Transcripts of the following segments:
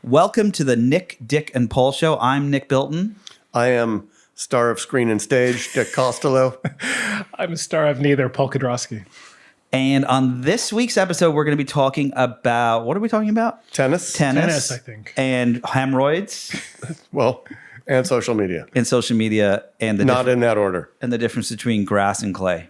Welcome to the Nick, Dick, and Paul Show. I'm Nick Bilton. I am star of screen and stage, Dick Costolo. I'm a star of neither, Paul Kedrosky. And on this week's episode, we're going to be talking about, what are we talking about? Tennis, I think. And hemorrhoids. Well, and social media. And social media. And Not in that order. And the difference between grass and clay.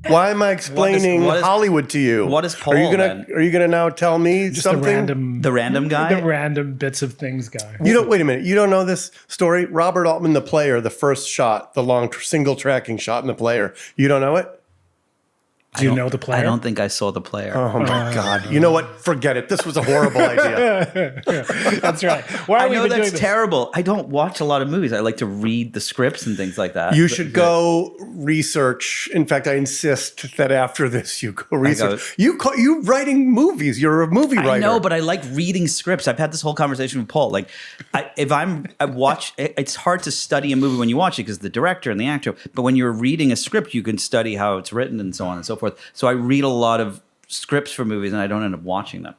Why am I explaining what is Hollywood to you? What is Paul? Are you gonna now tell me Just something? The random guy? The random bits of things guy. Wait a minute. You don't know this story? Robert Altman, the player, the first shot, the long single tracking shot in the player. You don't know it? Do you know the player? I don't think I saw the player. Oh my God! You know what? Forget it. This was a horrible idea. That's right. Why I know that's terrible. I don't watch a lot of movies. I like to read the scripts and things like that. You should go research. In fact, I insist that after this, you go research. You writing movies. You're a movie writer. I know, but I like reading scripts. I've had this whole conversation with Paul. Like, it's hard to study a movie when you watch it because the director and the actor. But when you're reading a script, you can study how it's written and so on and so forth. So I read a lot of scripts for movies, and I don't end up watching them.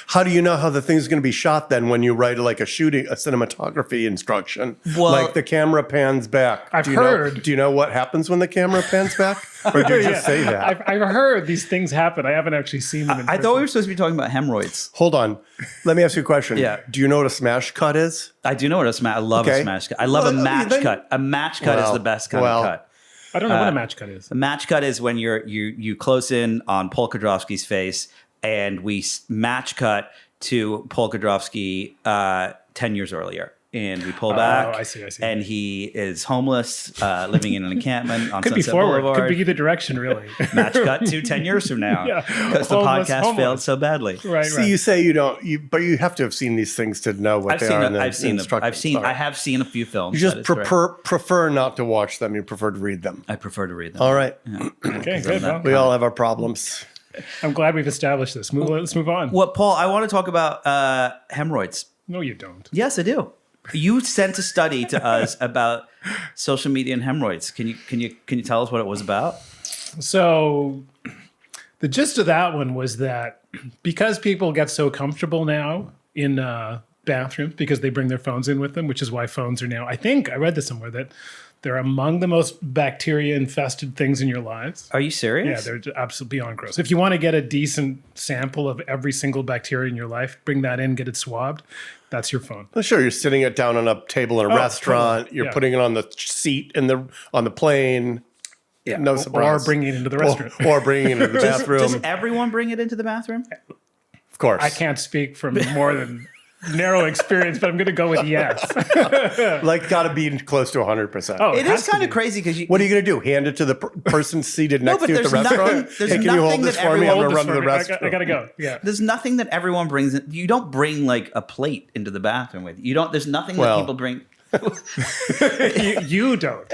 How do you know how the thing's going to be shot then when you write like a cinematography instruction? Well, like the camera pans back. I've heard. Do you know what happens when the camera pans back? Or do you just say that? I've heard these things happen. I haven't actually seen them in I thought we were supposed to be talking about hemorrhoids. Hold on. Let me ask you a question. Yeah. Do you know what a smash cut is? I do know what a smash. I love a smash cut. I love a match cut. A match cut is the best kind of cut. I don't know what a match cut is. A match cut is when you close in on Paul Kedrosky's face, and we match cut to Paul Kedrosky 10 years earlier. And we pull back. I see. And he is homeless, living in an encampment on Could Sunset be forward. Boulevard. Could be either direction, really. Match cut to 10 years from now. Yeah. Because the podcast failed so badly. Right. See, you say you don't, but you have to have seen these things to know what they are. I've seen them. I have seen a few films. You just prefer not to watch them. You prefer to read them. I prefer to read them. All right. Yeah. Okay, good. Well, We all have our problems. I'm glad we've established this. Let's move on. Well, Paul, I want to talk about hemorrhoids. No, you don't. Yes, I do. You sent a study to us about social media and hemorrhoids. Can you tell us what it was about? So the gist of that one was that because people get so comfortable now in bathrooms because they bring their phones in with them, which is why phones are now, I think I read this somewhere, that they're among the most bacteria-infested things in your lives. Are you serious? Yeah, they're absolutely beyond gross. If you want to get a decent sample of every single bacteria in your life, bring that in, get it swabbed. That's your phone. Well, sure, you're sitting it down on a table in a restaurant. Totally. You're putting it on the seat on the plane. Yeah. No surprise. Or bringing it into the restaurant. Or bringing it into the bathroom. Does everyone bring it into the bathroom? Of course. I can't speak from more than narrow experience, but I'm going to go with yes. Like, got to be close to 100%. Oh, It is kind of crazy because What are you going to do? Hand it to the person seated next to you at the restaurant? there's Hey, can you hold nothing this that for me? I'm everyone- going to run to the restaurant. I got to go. Yeah. there's nothing that everyone brings in. You don't bring like a plate into the bathroom with you. You don't. There's nothing that people bring. you don't.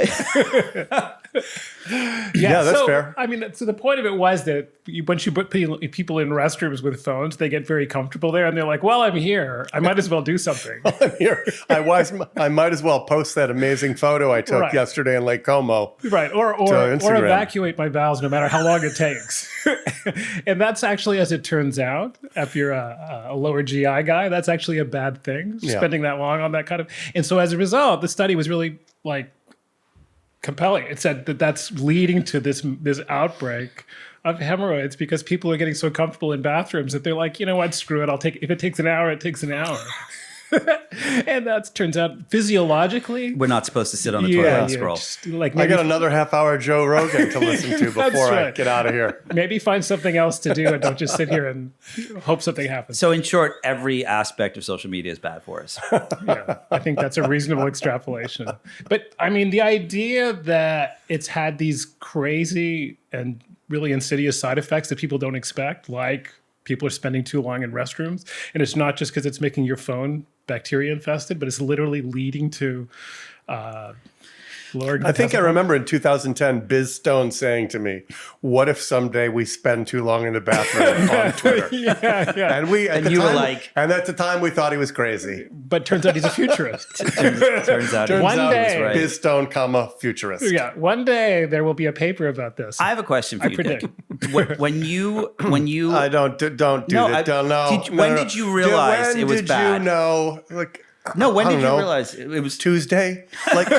Yeah, that's fair. I mean, so the point of it was that once you put people in restrooms with phones, they get very comfortable there, and they're like, "Well, I'm here. I might as well do something." Here, I might as well post that amazing photo I took yesterday in Lake Como. Right, or evacuate my bowels, no matter how long it takes. And that's actually, as it turns out, if you're a lower GI guy, that's actually a bad thing. Spending that long on that kind of, and so as a result, the study was really compelling. It said that that's leading to this outbreak of hemorrhoids because people are getting so comfortable in bathrooms that they're like, you know what, screw it. If it takes an hour, it takes an hour. And that turns out physiologically, We're not supposed to sit on the toilet and scroll. I got another half hour Joe Rogan to listen to before I get out of here. Maybe find something else to do and don't just sit here and hope something happens. So in short, every aspect of social media is bad for us. Yeah, I think that's a reasonable extrapolation. But I mean, the idea that it's had these crazy and really insidious side effects that people don't expect, like people are spending too long in restrooms. And it's not just because it's making your phone bacteria infested, but it's literally leading to Lord, I think I remember in 2010, Biz Stone saying to me, "What if someday we spend too long in the bathroom on Twitter?" yeah. And you were like, and at the time we thought he was crazy. But turns out he's a futurist. turns out One he was day. right. Biz Stone, futurist. Yeah, one day there will be a paper about this. I have a question for you, Dick. When you I don't do that. When did you realize it was bad? When did you know? Like, No, when I did don't you know. realize it was Tuesday? Like,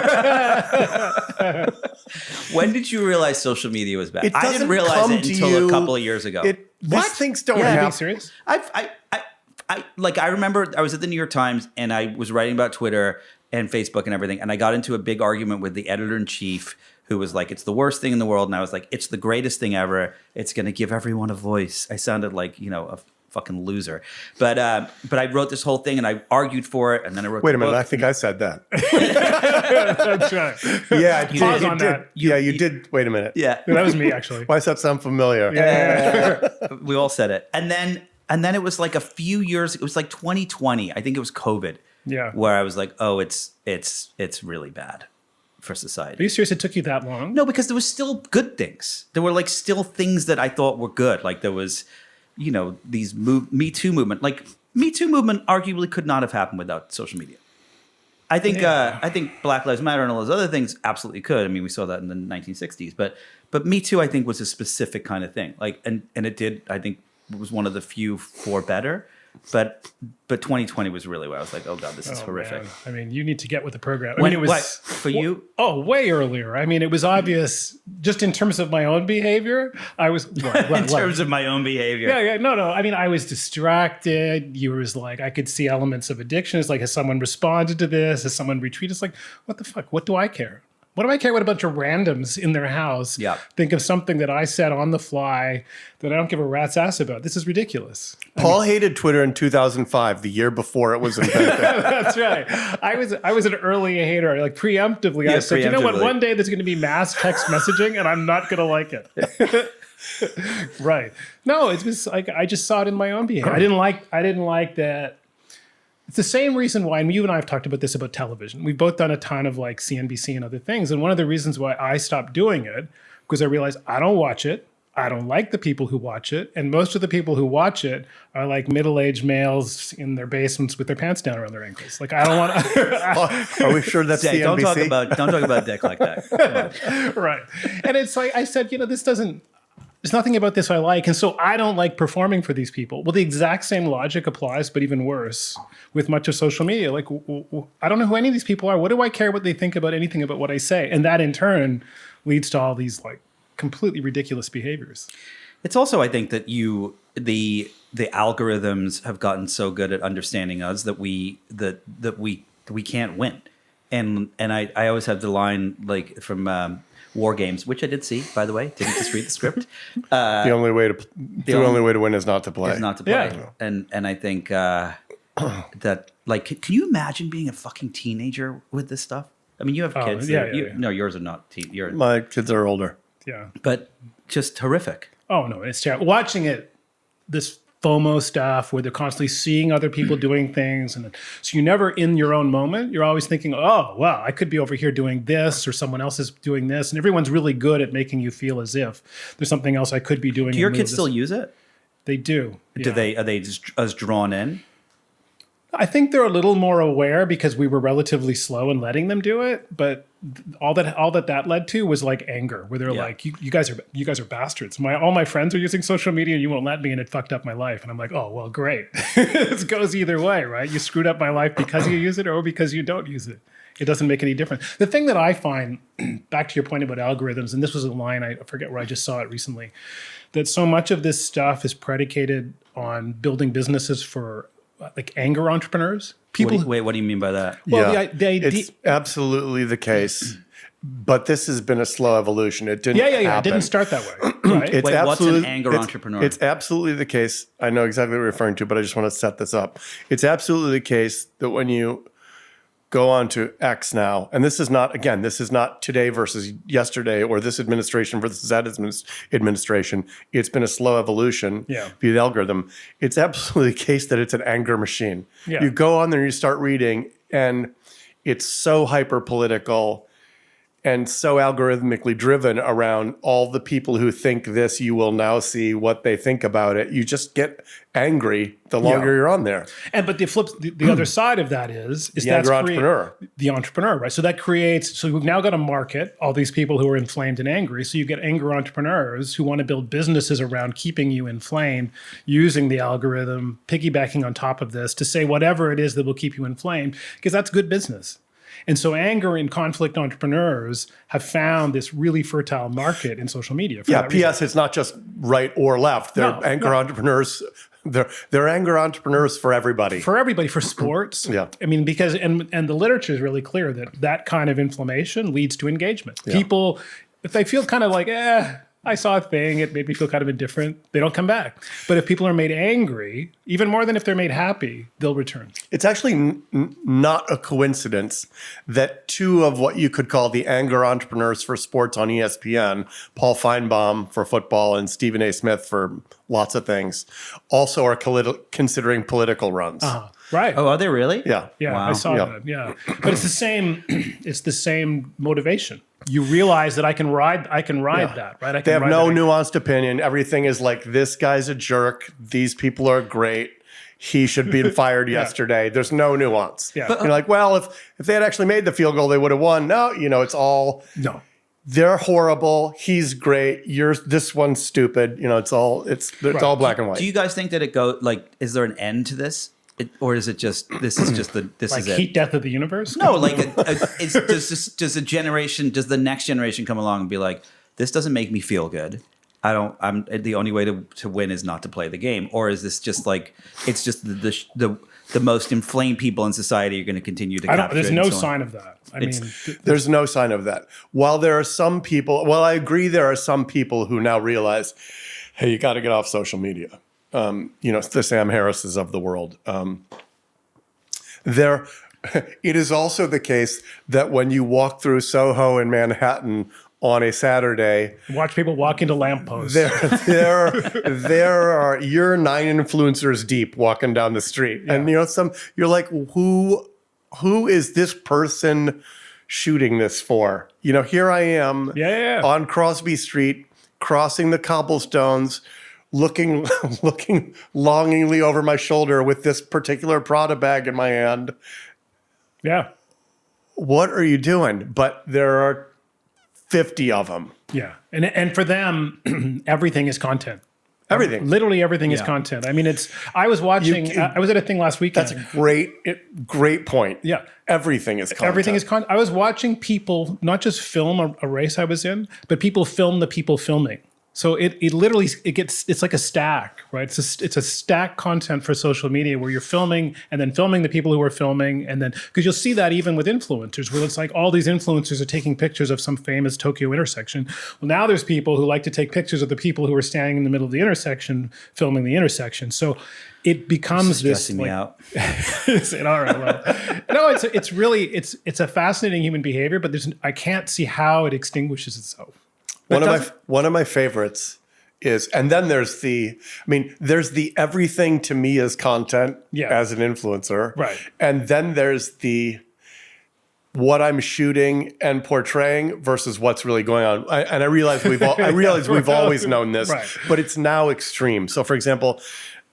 when did you realize social media was bad? It I didn't doesn't realize come it to until you- a couple of years ago. these things don't Are you being happen. serious? I remember I was at the New York Times and I was writing about Twitter and Facebook and everything, and I got into a big argument with the editor-in-chief who was like, it's the worst thing in the world, and I was like, it's the greatest thing ever. It's going to give everyone a voice. I sounded like, a fucking loser. But I wrote this whole thing and I argued for it, and then I wrote Wait the a minute, book. I think I said that. That's right. Yeah, Pause you on did. that. You did. Wait a minute. Yeah. That was me, actually. Why does that sound familiar? Yeah. We all said it. And then it was like a few years, it was like 2020. I think it was COVID. Yeah. Where I was like, oh, it's really bad for society. Are you serious? It took you that long? No, because there was still good things. There were like still things that I thought were good. Like there was, these Me Too movement. Like Me Too movement arguably could not have happened without social media. I think Black Lives Matter and all those other things absolutely could. I mean, we saw that in the 1960s. But Me Too, I think, was a specific kind of thing. Like, and it did. I think it was one of the few for better. But 2020 was really where I was like, oh God, this is horrific. Man. I mean, you need to get with the program. When, it was for you? Oh, way earlier. I mean, it was obvious just in terms of my own behavior. I was In terms of my own behavior. Yeah, no. I mean, I was distracted. You was like, I could see elements of addiction. It's like, has someone responded to this? Has someone retweeted? It's like, what the fuck? What do I care? What do I care what a bunch of randoms in their house think of something that I said on the fly that I don't give a rat's ass about? This is ridiculous. Paul hated Twitter in 2005, the year before it was invented. That's right. I was an early hater. Like preemptively, I said, you know what? One day there's going to be mass text messaging, and I'm not going to like it. Right? No, it was like I just saw it in my own behavior. I didn't like that. It's the same reason why, and you and I have talked about this about television. We've both done a ton of like CNBC and other things. And one of the reasons why I stopped doing it, because I realized I don't watch it. I don't like the people who watch it. And most of the people who watch it are like middle-aged males in their basements with their pants down around their ankles. Like, I don't want to. Are we sure that's Dick, CNBC? don't talk about Dick like that. Right. And it's like, I said, there's nothing about this I like. And so I don't like performing for these people. Well, the exact same logic applies, but even worse with much of social media. Like, I don't know who any of these people are. What do I care what they think about anything about what I say? And that in turn leads to all these like completely ridiculous behaviors. It's also, I think, that the algorithms have gotten so good at understanding us that we can't win. And I always have the line like from War Games, which I did see, by the way. Didn't just read the script. The only way to win is not to play. Is not to play. Yeah. And I think that, like, can you imagine being a fucking teenager with this stuff? I mean, you have kids. No, yours are not teen. My kids are older. Yeah. But just horrific. Oh, no, it's terrible. Watching it, this FOMO stuff where they're constantly seeing other people doing things. And so you're never in your own moment. You're always thinking, oh, wow, I could be over here doing this or someone else is doing this. And everyone's really good at making you feel as if there's something else I could be doing. Do your kids still use it? They do. Yeah. Are they just as drawn in? I think they're a little more aware because we were relatively slow in letting them do it, but all that led to was like anger, where they're like, "You guys are bastards. All my friends are using social media, and you won't let me, and it fucked up my life." And I'm like, "Oh well, great. It goes either way, right? You screwed up my life because you use it, or because you don't use it. It doesn't make any difference." The thing that I find, back to your point about algorithms, and this was a line I forget where I just saw it recently, that so much of this stuff is predicated on building businesses for like anger entrepreneurs. What do you mean by that? Well, yeah, the idea, it's absolutely the case. But this has been a slow evolution. It didn't happen. It didn't start that way. Right? Wait, what's an anger entrepreneur? It's absolutely the case. I know exactly what you're referring to, but I just want to set this up. It's absolutely the case that when you go on to X now, and this is not today versus yesterday or this administration versus that administration. It's been a slow evolution via the algorithm. It's absolutely the case that it's an anger machine. Yeah. You go on there and you start reading, and it's so hyper political. and so algorithmically driven around all the people who think this, you will now see what they think about it. You just get angry the longer you're on there. But the other side of that is The angry entrepreneur. The entrepreneur, right? So that creates, so we've now got to market all these people who are inflamed and angry. So you get angry entrepreneurs who want to build businesses around keeping you inflamed, using the algorithm, piggybacking on top of this to say whatever it is that will keep you inflamed, because that's good business. And so anger and conflict entrepreneurs have found this really fertile market in social media. P.S. It's not just right or left. They're entrepreneurs. They're anger entrepreneurs for everybody. For sports. Yeah. I mean, because, and the literature is really clear that kind of inflammation leads to engagement. Yeah. People, if they feel kind of like, I saw a thing, it made me feel kind of indifferent, they don't come back. But if people are made angry, even more than if they're made happy, they'll return. It's actually not a coincidence that two of what you could call the anger entrepreneurs for sports on ESPN, Paul Feinbaum for football and Stephen A. Smith for lots of things, also are considering political runs. Right. Oh, are they really? Yeah. Yeah, Wow. I saw that. Yeah. But it's the same motivation. You realize that I can ride that, right? They have no nuanced opinion. Everything is like, this guy's a jerk. These people are great. He should be fired yesterday. There's no nuance. Yeah. You're like, well, if they had actually made the field goal, they would have won. No, it's all, they're horrible. He's great. This one's stupid. It's all black and white. Do you guys think that is there an end to this? Or is it just, this is it? Heat death of the universe? No, does the next generation come along and be like, this doesn't make me feel good. The only way to win is not to play the game. Or is this just like, it's just the most inflamed people in society are going to continue to capture There's no sign of that. There's no sign of that. While there are some people, I agree there are some people who now realize, hey, you got to get off social media. The Sam Harrises of the world. It is also the case that when you walk through Soho in Manhattan on a Saturday, watch people walk into lampposts. You're 9 influencers deep walking down the street, and you're like, who is this person shooting this for? Here I am on Crosby Street, crossing the cobblestones, looking longingly over my shoulder with this particular Prada bag in my hand. Yeah. What are you doing? But there are 50 of them. Yeah. And for them, everything is content. Everything. Literally everything is content. I mean, I was watching, I was at a thing last weekend. That's a great point. Yeah. Everything is content. Everything is content. I was watching people not just film a race I was in, but people film the people filming. So it literally it's like a stack, right? It's a stack content for social media where you're filming and then filming the people who are filming, and then because you'll see that even with influencers, where it's like all these influencers are taking pictures of some famous Tokyo intersection. Well, now there's people who like to take pictures of the people who are standing in the middle of the intersection, filming the intersection. So it becomes this stressing me out. All right, well, no, it's really a fascinating human behavior, but I can't see how it extinguishes itself. One of my favorites is, and then there's the everything to me is content as an influencer. Right. And then there's the what I'm shooting and portraying versus what's really going on. I realize we've always known this, right, but it's now extreme. So for example,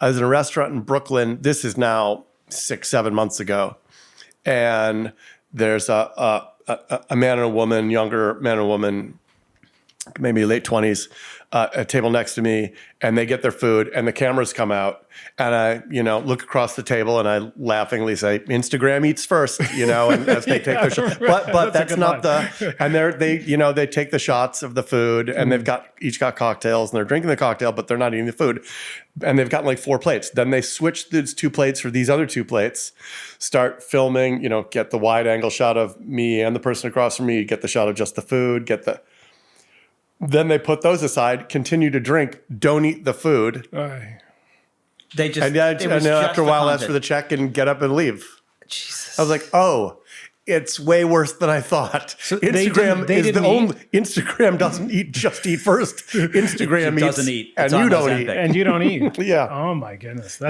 I was in a restaurant in Brooklyn. This is now 6-7 months ago. And there's a man and a woman, younger man and woman, maybe late 20s, a table next to me, and they get their food and the cameras come out, and I, look across the table and I laughingly say, Instagram eats first, and as they take their shot. But that's not and they take the shots of the food, and they've each got cocktails, and they're drinking the cocktail, but they're not eating the food. And they've gotten like 4 plates. Then they switch these 2 plates for these other 2 plates, start filming, get the wide angle shot of me and the person across from me, get the shot of just the food, then they put those aside, continue to drink, don't eat the food. They just and after a while ask for the check and get up and leave. Jesus. I was like, oh, it's way worse than I thought. Instagram Instagram doesn't just eat first. Instagram doesn't eats eat. and It's you on don't Ozempic. eat. And you don't eat. Yeah. Oh my goodness. They're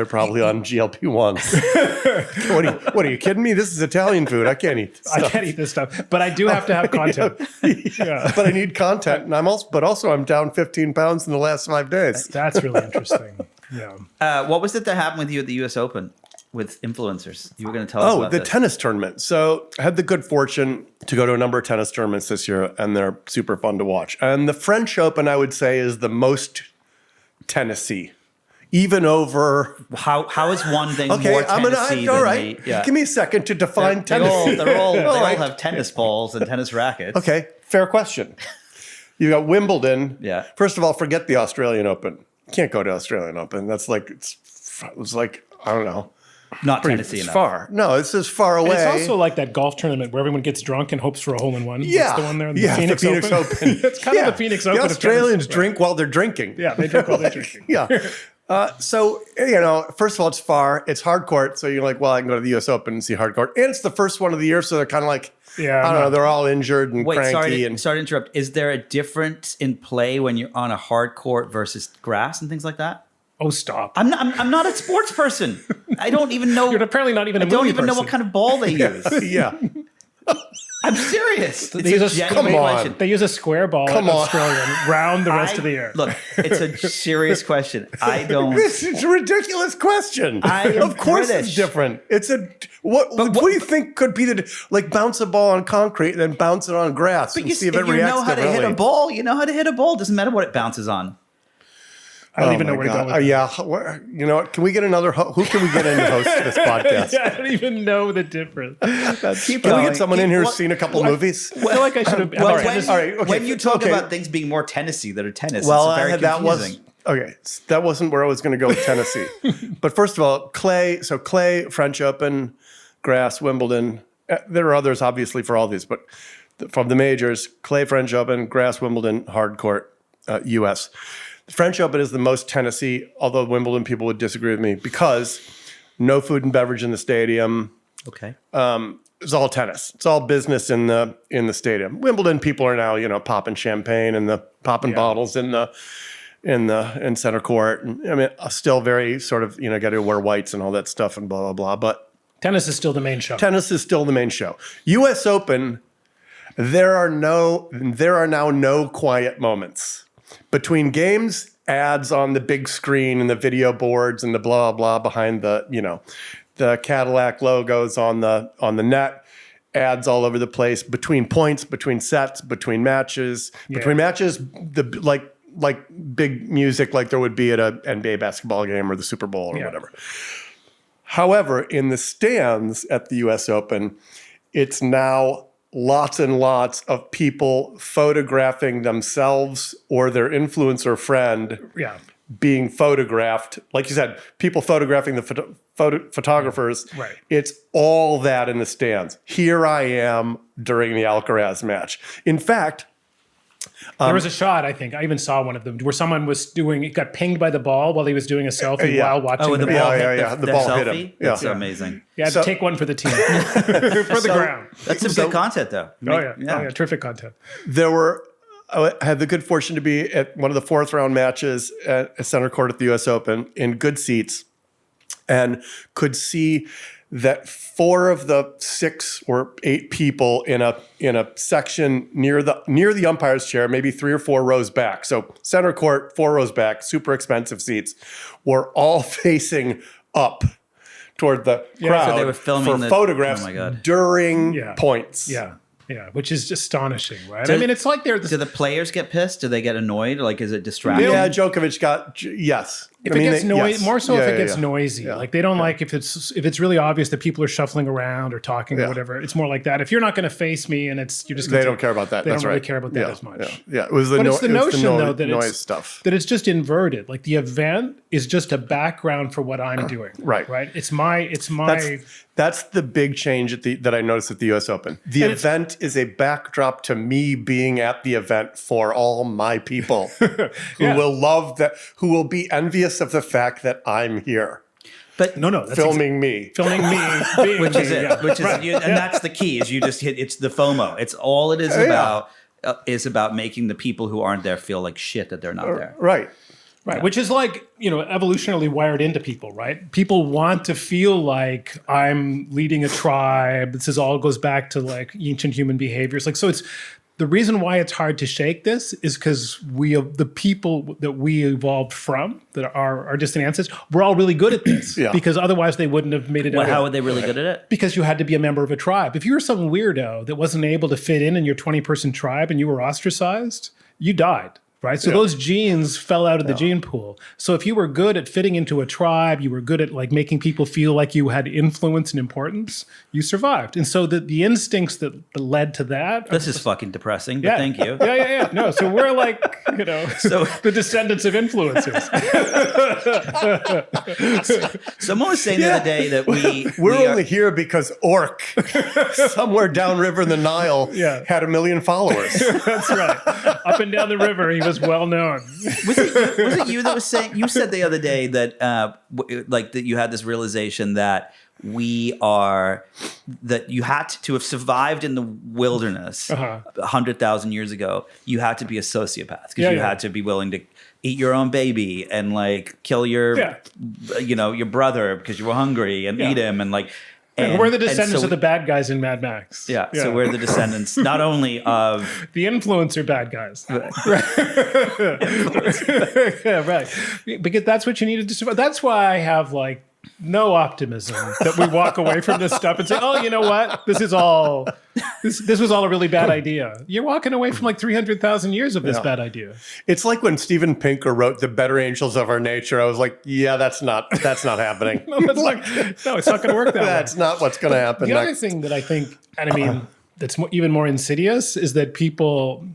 probably on GLP-1s. What are you kidding me? This is Italian food. I can't eat this I stuff. can't eat this stuff, but I do have to have content. Yeah. But I need content, and I'm down 15 pounds in the last 5 days. That's really interesting. Yeah. What was it that happened with you at the U.S. Open with influencers? You were going to tell us about the this. tennis tournament. So I had the good fortune to go to a number of tennis tournaments this year, and they're super fun to watch. And the French Open, I would say, is the most tennis-y. Even over... How is one thing more I'm tennis-y all than right. the... Yeah. Give me a second to define tennis. They all right. have tennis balls and tennis rackets. Okay, fair question. You got Wimbledon. Yeah. First of all, forget the Australian Open. You can't go to Australian Open. That's like, it's like, I don't know. Not tennis-y It's enough. far. No, it's just far away. And it's also like that golf tournament where everyone gets drunk and hopes for a hole-in-one. Yeah. That's the one there. The Yeah, Phoenix the Phoenix Open. It's kind of the Phoenix Open. The of Australians tennis. drink while they're drinking. Yeah, they drink while they're drinking. Yeah. So, first of all, it's far. It's hard court. So you're like, well, I can go to the U.S. Open and see hard court. And it's the first one of the year. So they're kind of like, Yeah, I don't know. They're all injured and Wait, cranky. sorry to interrupt. Is there a difference in play when you're on a hard court versus grass and things like that? Oh, stop. I'm not a sports person. I don't even know. You're apparently not even a I don't movie even know person. what kind of ball they use. Yeah. I'm serious. They use a- genuine come on. question. They use a square ball Come in on. Australia and round the rest of the year. Look, it's a serious question. I don't. This is a ridiculous question. I am of course British. it's different. It's a what do you think could be like bounce a ball on concrete and then bounce it on grass But and you, see if if it you reacts know how to differently? hit a ball, you know how to hit a ball. Doesn't matter what it bounces on. I don't even know where to go with that. Yeah. You know what? Can we get another who can we get in to host this podcast? Yeah, I don't even know the difference. Keep Can we going. get someone in here who's What- seen a couple movies? I feel like I should have. Well, had when, tennis- all right, okay, when you talk okay. about things being more Tennessee that are tennis, Well, it's very that confusing. that wasn't where I was going to go with Tennessee. But first of all, clay, French Open, grass, Wimbledon. There are others, obviously, for all these, but from the majors, clay, French Open, grass, Wimbledon, hard court, U.S. The French Open is the most Tennessee, although Wimbledon people would disagree with me, because no food and beverage in the stadium. Okay. It's all tennis. It's all business in the stadium. Wimbledon people are now, popping champagne and the popping bottles in center court. And, I mean, still very sort of, got to wear whites and all that stuff and blah, blah, blah. But tennis is still the main show. tennis is still the main show. U.S. Open, there are now no quiet moments. Between games, ads on the big screen and the video boards and the blah, blah behind the Cadillac logos on the net, ads all over the place, between points, between sets, between matches, like big music like there would be at an NBA basketball game or the Super Bowl or whatever. However, in the stands at the U.S. Open, it's now lots and lots of people photographing themselves or their influencer friend being photographed. Like you said, people photographing the photographers. Right. It's all that in the stands. Here I am during the Alcaraz match. In fact, There was a shot, I think. I even saw one of them where someone got pinged by the ball while he was doing a selfie while watching Oh, the match. ball Yeah, hit the the ball selfie? hit him. Yeah. That's amazing. Yeah, So- take one for the team. For the ground. That's some good content, though. Oh, yeah. Terrific content. I had the good fortune to be at one of the fourth round matches at center court at the U.S. Open in good seats and could see that 4 of the 6 or 8 people in a section near the umpire's chair, maybe 3 or 4 rows back. So center court, 4 rows back, super expensive seats, were all facing up toward the crowd so they were filming for photographs oh my God. during points. Yeah, which is astonishing, right? I mean, it's like they're... Do the players get pissed? Do they get annoyed? Like, is it distracting? Yeah, Djokovic got yes. If it gets noisy, more so if it gets yeah. noisy. Yeah. Like they don't like if it's really obvious that people are shuffling around or talking or whatever. It's more like that. If you're not going to face me and you're just They don't care about that. They That's don't really right. care about that as much. Yeah. It was the But it's the notion though that noise stuff. that it's just inverted. Like the event is just a background for what I'm doing. Right. Right. It's my. That's the big change that I noticed at the U.S. Open. The event is a backdrop to me being at the event for all my people who will love that, who will be envious of the fact that I'm here. But No, that's filming me. filming me, being which is me, it. yeah. Which is Right. and that's the key. Is you just hit. It's the FOMO. It's all it is about making the people who aren't there feel like shit that they're not there. Right. Right, which is like, evolutionarily wired into people, right? People want to feel like I'm leading a tribe. This all goes back to like ancient human behaviors. Like, so it's the reason why it's hard to shake this is because the people that we evolved from, that are our distant ancestors, we're all really good at this. Yeah. Because otherwise they wouldn't have made it out. How are they really good at it? Because you had to be a member of a tribe. If you were some weirdo that wasn't able to fit in your 20-person tribe and you were ostracized, you died. Right. So those genes fell out of the gene pool. So if you were good at fitting into a tribe, you were good at like making people feel like you had influence and importance, you survived. And so the instincts that led to that. This is fucking depressing, but thank you. Yeah. No, so we're like, the descendants of influencers. Someone was saying the other day that We're only here because Orc, somewhere downriver in the Nile, had 1 million followers. That's right. Up and down the river, he was well known. Was it you that was saying? You said the other day that that you had this realization that that you had to have survived in the wilderness 100,000 years ago. You had to be a sociopath because you had to be willing to eat your own baby and like kill your your brother because you were hungry and eat him and like. And we're the descendants of the bad guys in Mad Max. Yeah, so we're the descendants not only of the influencer bad guys. Right. Because that's what you needed to survive. That's why I have like no optimism that we walk away from this stuff and say, oh, you know what? This was all a really bad idea. You're walking away from like 300,000 years of this bad idea. It's like when Steven Pinker wrote The Better Angels of Our Nature. I was like, yeah, that's not happening. No, it's not going to work that way. That's not what's going to happen The next. other thing that I think, and I mean, that's even more insidious is that people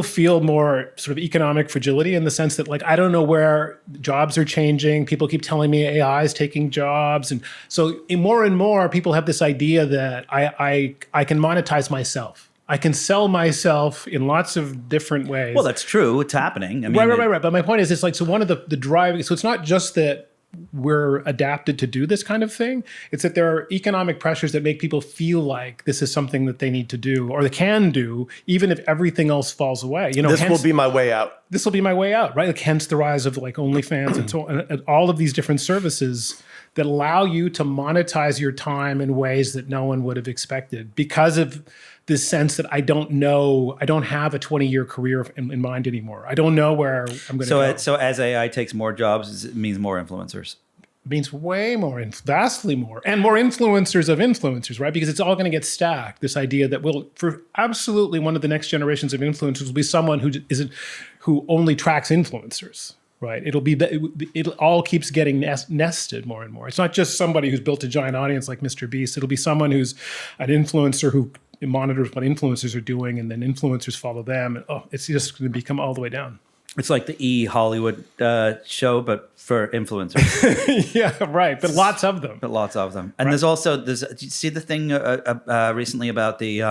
feel more sort of economic fragility in the sense that like, I don't know where jobs are changing. People keep telling me AI is taking jobs. And so more and more people have this idea that I can monetize myself. I can sell myself in lots of different ways. Well, that's true. It's happening. I mean, Right. But my point is, it's like, so one of the driving, so it's not just that we're adapted to do this kind of thing. It's that there are economic pressures that make people feel like this is something that they need to do or they can do, even if everything else falls away. This will be my way out. This will be my way out, right? Like hence the rise of like OnlyFans and so on, and all of these different services that allow you to monetize your time in ways that no one would have expected because of this sense that I don't have a 20-year career in mind anymore. I don't know where I'm going to go. So as AI takes more jobs, it means more influencers. It means way more, vastly more, and more influencers of influencers, right? Because it's all going to get stacked. This idea that for absolutely one of the next generations of influencers will be someone who only tracks influencers. Right. It all keeps getting nested more and more. It's not just somebody who's built a giant audience like Mr. Beast. It'll be someone who's an influencer who monitors what influencers are doing, and then influencers follow them. And it's just going to become all the way down. It's like the Hollywood show, but for influencers. Yeah, right. But lots of them. And there's also did you see the thing recently about the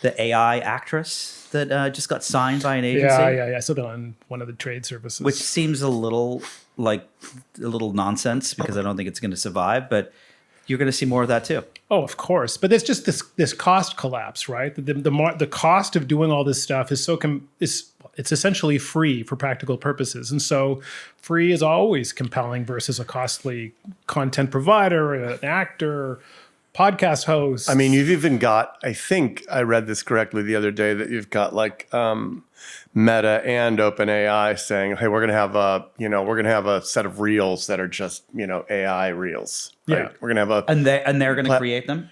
AI actress that just got signed by an agency? Yeah. I saw that on one of the trade services. Which seems a little nonsense because I don't think it's going to survive, but you're going to see more of that too. Oh, of course. But there's just this cost collapse, right? The cost of doing all this stuff is it's essentially free for practical purposes. And so free is always compelling versus a costly content provider, an actor, podcast host. I mean, you've even got, I think I read this correctly the other day, that you've got like Meta and OpenAI saying, hey, we're going to have a set of reels that are just, AI reels. Right? Yeah. We're going to have and they're going to create them?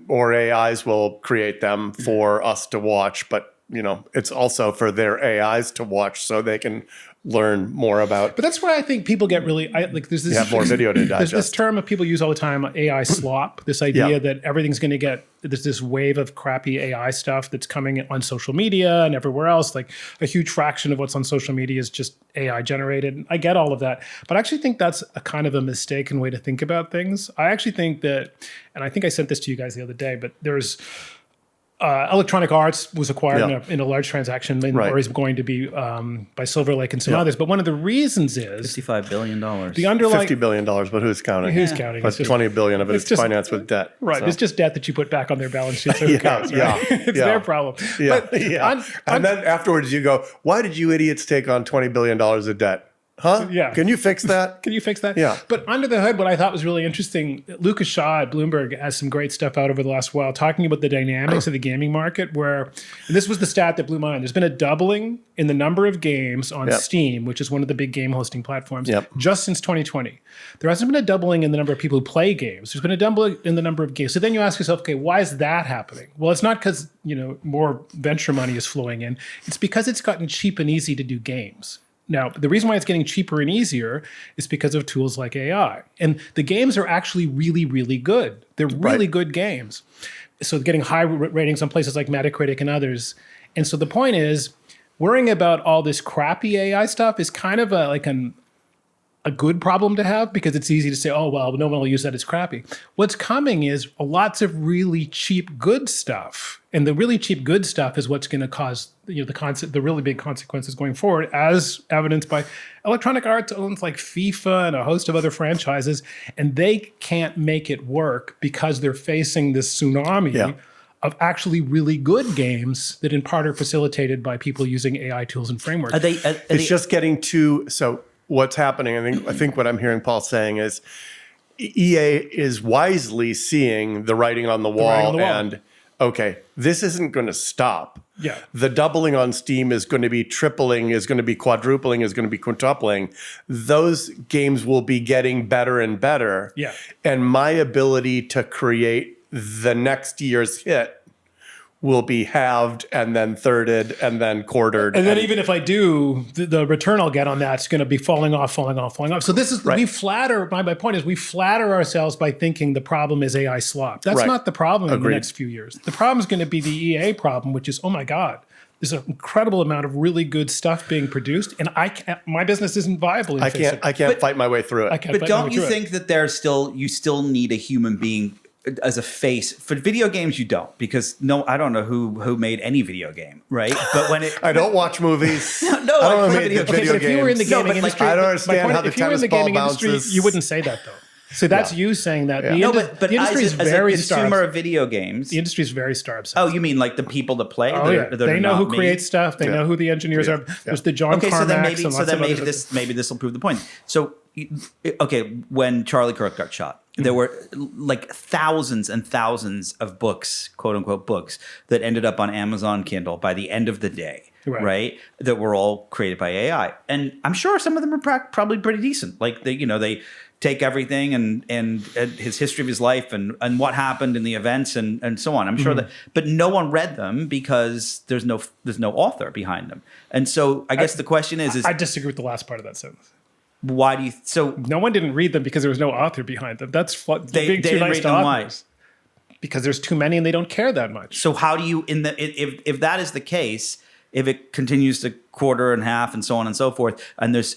Or AIs will create them for us to watch, but it's also for their AIs to watch so they can learn more about. But that's why I think people get really there's this. You have more video to digest. There's this term that people use all the time, AI slop. This idea that everything's going to get there's this wave of crappy AI stuff that's coming on social media and everywhere else. Like a huge fraction of what's on social media is just AI generated. I get all of that, but I actually think that's a kind of a mistaken way to think about things. I actually think that, and I think I sent this to you guys the other day, but there's Electronic Arts was acquired Yeah. in a large transaction, Right. or is going to be by Silver Lake and some Yeah. others. But one of the reasons is $55 billion. the underlying. $50 billion, but who's counting? Who's counting? But It's just- $20 billion of it it's is just- financed with debt. Right, So. it's just debt that you put back on their balance sheet. So who Yeah, cares, right? yeah, It's yeah. their problem. Yeah, But yeah. And then afterwards you go, why did you idiots take on $20 billion of debt? Huh? Yeah. Can you fix that? Can you fix that? Yeah. But under the hood, what I thought was really interesting, Lucas Shaw at Bloomberg has some great stuff out over the last while talking about the dynamics of the gaming market where, and this was the stat that blew my mind, there's been a doubling in the number of games on Yep. Steam, which is one of the big game hosting platforms, Yep. just since 2020. There hasn't been a doubling in the number of people who play games. There's been a doubling in the number of games. So then you ask yourself, okay, why is that happening? Well, it's not because, more venture money is flowing in. It's because it's gotten cheap and easy to do games. Now, the reason why it's getting cheaper and easier is because of tools like AI. And the games are actually really, really good. They're really good games. So getting high ratings on places like Metacritic and others. And so the point is, worrying about all this crappy AI stuff is kind of a good problem to have because it's easy to say, oh, well, no one will use that, it's crappy. What's coming is lots of really cheap good stuff. And the really cheap good stuff is what's going to cause the really big consequences going forward, as evidenced by Electronic Arts owns like FIFA and a host of other franchises, and they can't make it work because they're facing this tsunami of actually really good games that in part are facilitated by people using AI tools and frameworks. It's just getting too, so what's happening, I think what I'm hearing Paul saying is EA is wisely seeing the writing on the wall, and okay, this isn't going to stop. Yeah. The doubling on Steam is going to be tripling, is going to be quadrupling, is going to be quintupling. Those games will be getting better and better. Yeah. And my ability to create the next year's hit will be halved and then thirded and then quartered. And then even if I do, the return I'll get on that's going to be falling off. So this is, we flatter, my point is we flatter ourselves by thinking the problem is AI slop. That's not the problem in the next few years. The problem is going to be the EA problem, which is, oh my God, there's an incredible amount of really good stuff being produced, and my business isn't viable. I can't fight my way through it. But don't you think that you still need a human being as a face for video games? You don't, because I don't know who made any video game, right? But when I don't watch movies. no, I don't know like, who made the video If you were in the games. gaming industry, I don't understand how the if you were in tennis the ball gaming industry, bounces. you wouldn't say that though. So that's you saying that. No, but the industry is as very a consumer star. of video games, The industry is very star obsessed. oh, you mean like the people that play? Oh, yeah. They know who creates stuff. They know who the engineers are. There's the John Okay, so then Carmacks and lots of others. maybe this will prove the point. So, okay, when Charlie Kirk got shot, there were like thousands and thousands of books, quote unquote books, that ended up on Amazon Kindle by the end of the day, right? That were all created by AI, and I'm sure some of them are probably pretty decent. Like they take everything and his history of his life and what happened in the events and so on. I'm sure that, but no one read them because there's no author behind them. And so I guess the question is I disagree with the last part of that sentence. why do you? So No one didn't read them because there was no author behind them. That's they being too didn't nice read to them. Why? authors. Because there's too many and they don't care that much. So how do you if that is the case, if it continues to quarter and half and so on and so forth, and it's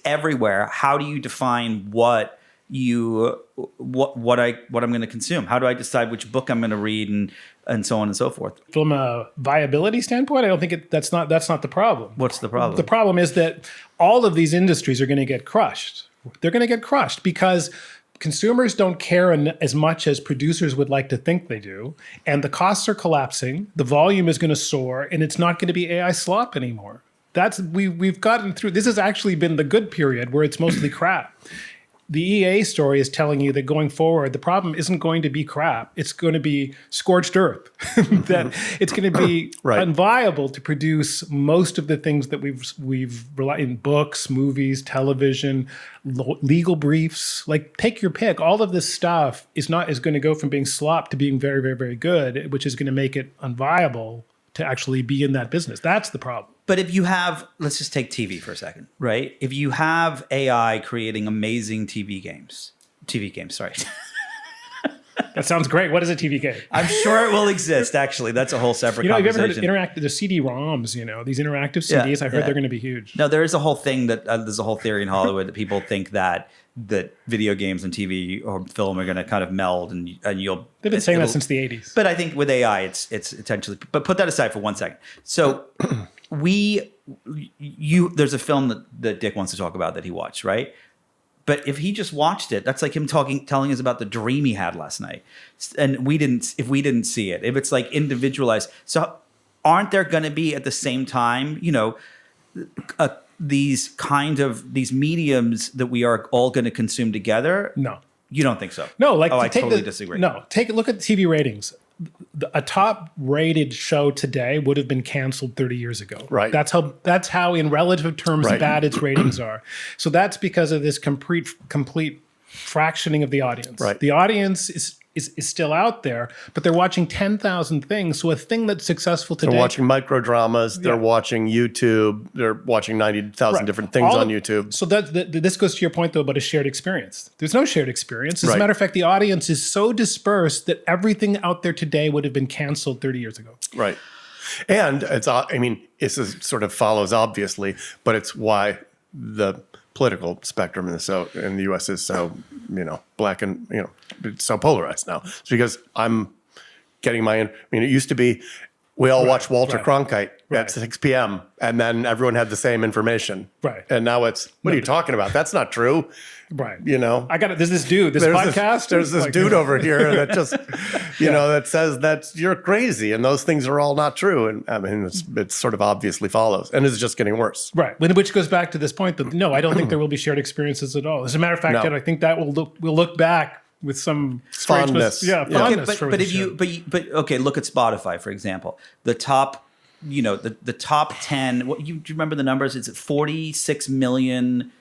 everywhere, how do you define what I'm going to consume? How do I decide which book I'm going to read and so on and so forth? From a viability standpoint, I don't think that's not the problem. What's the problem? The problem is that all of these industries are going to get crushed. They're going to get crushed because consumers don't care as much as producers would like to think they do, and the costs are collapsing. The volume is going to soar, and it's not going to be AI slop anymore. We've gotten through. This has actually been the good period where it's mostly crap. The EA story is telling you that going forward, the problem isn't going to be crap. It's going to be scorched earth. That it's going to be unviable to produce most of the things that we've relied in books, movies, television, legal briefs. Like take your pick. All of this stuff is going to go from being slop to being very, very, very good, which is going to make it unviable to actually be in that business. That's the problem. But if you have, let's just take TV for a second, right? If you have AI creating amazing TV games, sorry. That sounds great. What is a TV game? I'm sure it will exist. Actually, that's a whole separate. Have you ever conversation. heard of interactive? The CD-ROMs, these interactive CDs. I heard they're going to be huge. No, there is a whole thing that there's a whole theory in Hollywood that people think that video games and TV or film are going to kind of meld, and you'll. They've been saying that since the 80s. But I think with AI, it's essentially. But put that aside for 1 second. So there's a film that Dick wants to talk about that he watched, right? But if he just watched it, that's like him telling us about the dream he had last night, and if we didn't see it, if it's like individualized. So aren't there going to be at the same time, these mediums that we are all going to consume together? No, you don't think so? No, I totally disagree. No, take a look at the TV ratings. A top-rated show today would have been canceled 30 years ago. Right. That's how in relative terms, bad its ratings are. So that's because of this complete fractioning of the audience. Right. The audience is still out there, but they're watching 10,000 things. So a thing that's successful today. They're watching micro dramas. They're watching YouTube. They're watching 90,000 different things on YouTube. So this goes to your point, though, about a shared experience. There's no shared experience. As a matter of fact, the audience is so dispersed that everything out there today would have been canceled 30 years ago. Right. And this sort of follows obviously, but it's why the political spectrum in the U.S. is so, black and, it's so polarized now. It's because I'm getting it used to be we all watch Walter Cronkite at 6 p.m. and then everyone had the same information. Right. And now it's, what are you talking about? That's not true. Right. There's this dude, this podcast. There's this dude over here that just, that says that you're crazy and those things are all not true. And it sort of obviously follows and it's just getting worse. Right. Which goes back to this point that, no, I don't think there will be shared experiences at all. As a matter of fact, I think that we'll look back with some fondness. Fondness. But okay, look at Spotify, for example. The top, the top 10, do you remember the numbers? It's 46 million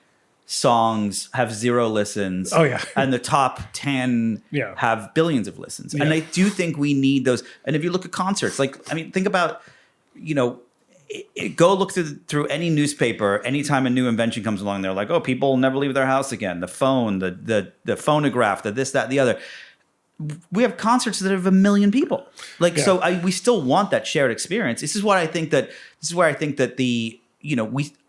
songs have 0 listens. Oh, yeah. And the top 10 have billions of listens. Yeah. And I do think we need those. And if you look at concerts, think about, go look through any newspaper. Anytime a new invention comes along, they're like, oh, people will never leave their house again. The phone, the phonograph, the this, that, the other. We have concerts that have 1 million people. We still want that shared experience. This is where I think that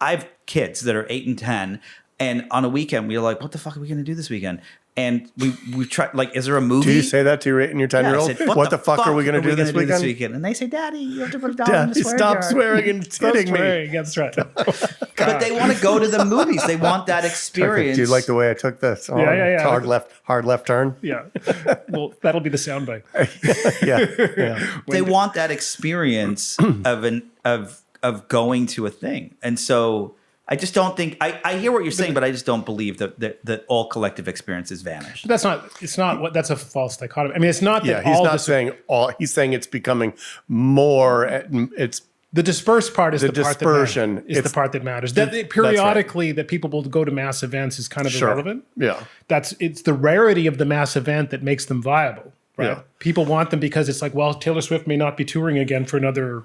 I have kids that are 8 and 10. And on a weekend, we're like, what the fuck are we going to do this weekend? And we try, is there a movie? Do you say that to your 8 and your 10-year-old? Yeah, what the fuck are we going to do this weekend? And they say, Daddy, you have to put $1 in the swear stop jar. swearing and hitting me. That's right. But they want to go to the movies. They want that experience. Do you like the way I took this? Oh, yeah. Hard left turn. Yeah. Well, that'll be the soundbite. Yeah. They want that experience of going to a thing. And so I just don't think I hear what you're saying, but I just don't believe that all collective experiences vanish. But that's a false dichotomy. It's not that he's not saying all. He's saying it's becoming more. It's the dispersed part is the dispersion part the part that matters. Periodically, that people will go to mass events is kind of irrelevant. Yeah, it's the rarity of the mass event that makes them viable. Right? Yeah. people want them because it's like, well, Taylor Swift may not be touring again for another.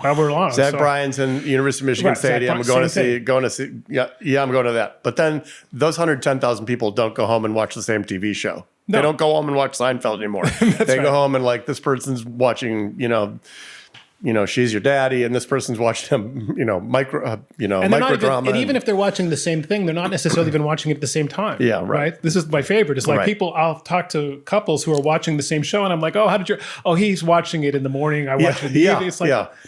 However long. Zach Bryan's in University of Michigan Stadium. I'm going to see. I'm going to that. But then those 110,000 people don't go home and watch the same TV show. No. They don't go home and watch Seinfeld anymore. They go home and this person's watching, She's Your Daddy, and this person's watching micro drama. And even if they're watching the same thing, they're not necessarily even watching it at the same time. Yeah, right. This is my favorite. It's like I'll talk to couples who are watching the same show, and I'm like, he's watching it in the morning. I watch it in the evening. It's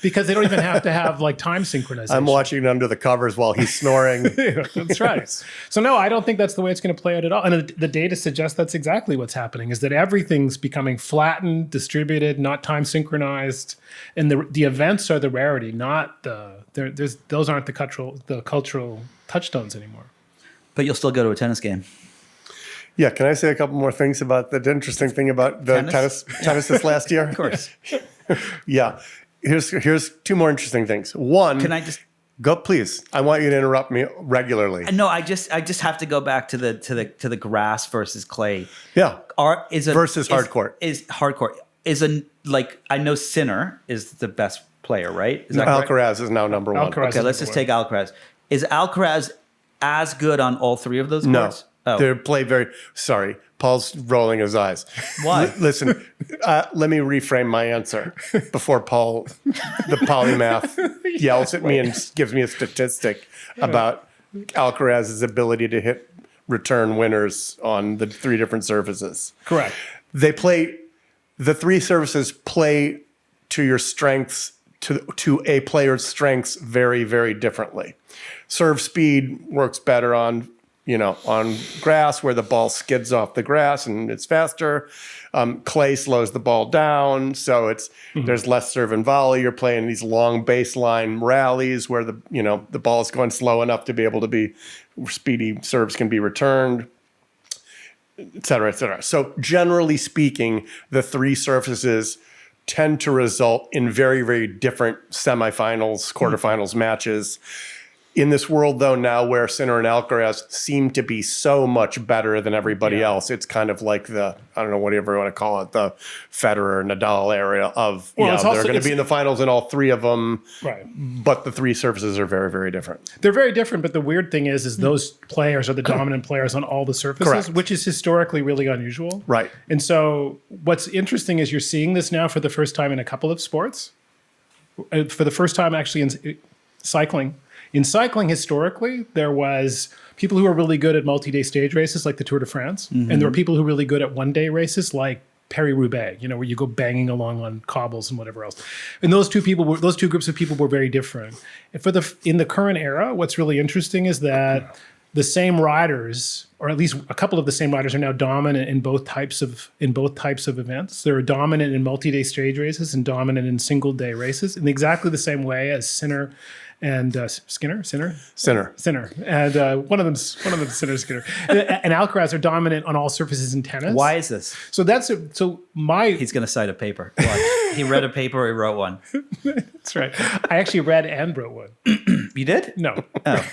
because they don't even have to have time synchronization. I'm watching it under the covers while he's snoring. That's right. So no, I don't think that's the way it's going to play out at all. And the data suggests that's exactly what's happening, is that everything's becoming flattened, distributed, not time synchronized. And the events are the rarity, not those aren't the cultural touchstones anymore. But you'll still go to a tennis game. Yeah, can I say a couple more things about the interesting thing about the tennis this last year? Of course. Yeah. Here's 2 more interesting things. One, can I just go, please? I want you to interrupt me regularly. No, I just have to go back to the grass versus clay. Yeah. Versus hardcourt. I know Sinner is the best player, right? Is that Alcaraz is now number 1. Okay, let's just take Alcaraz. Is Alcaraz as good on all 3 of those courts? No. Oh. They play Paul Paul's rolling his eyes. Why? Listen, let me reframe my answer before Paul, the polymath, yells at me and gives me a statistic about Alcaraz's ability to hit return winners on the 3 different surfaces. Correct. The 3 surfaces play to your strengths, to a player's strengths very, very differently. Serve speed works better on grass where the ball skids off the grass and it's faster. Clay slows the ball down, so there's less serve and volley. You're playing these long baseline rallies where the ball is going slow enough to be able to be speedy serves can be returned, et cetera, et cetera. So generally speaking, the 3 surfaces tend to result in very, very different semifinals, quarterfinals matches. In this world, though, now where Sinner and Alcaraz seem to be so much better than everybody else, it's kind of like I don't know, whatever you want to call it, the Federer, Nadal area of, they're going to be in the finals in all 3 of them. Right. But the 3 surfaces are very, very different. They're very different, but the weird thing is those players are the dominant players on all the surfaces, Correct. which is historically really unusual. Right. And so what's interesting is you're seeing this now for the first time in a couple of sports. For the first time, actually, in cycling. In cycling, historically, there was people who were really good at multi-day stage races like the Tour de France, and there were people who were really good at one-day races like Paris-Roubaix, where you go banging along on cobbles and whatever else. And those two groups of people were very different. And in the current era, what's really interesting is that the same riders, or at least a couple of the same riders, are now dominant in both types of events. They're dominant in multi-day stage races and dominant in single-day races in exactly the same way as Sinner and Sinner, and one of them's Sinner, Skinner, and Alcaraz are dominant on all surfaces in tennis. Why is this? So he's going to cite a paper. Watch. He read a paper or he wrote one. That's right. I actually read and wrote one. You did? No. Oh.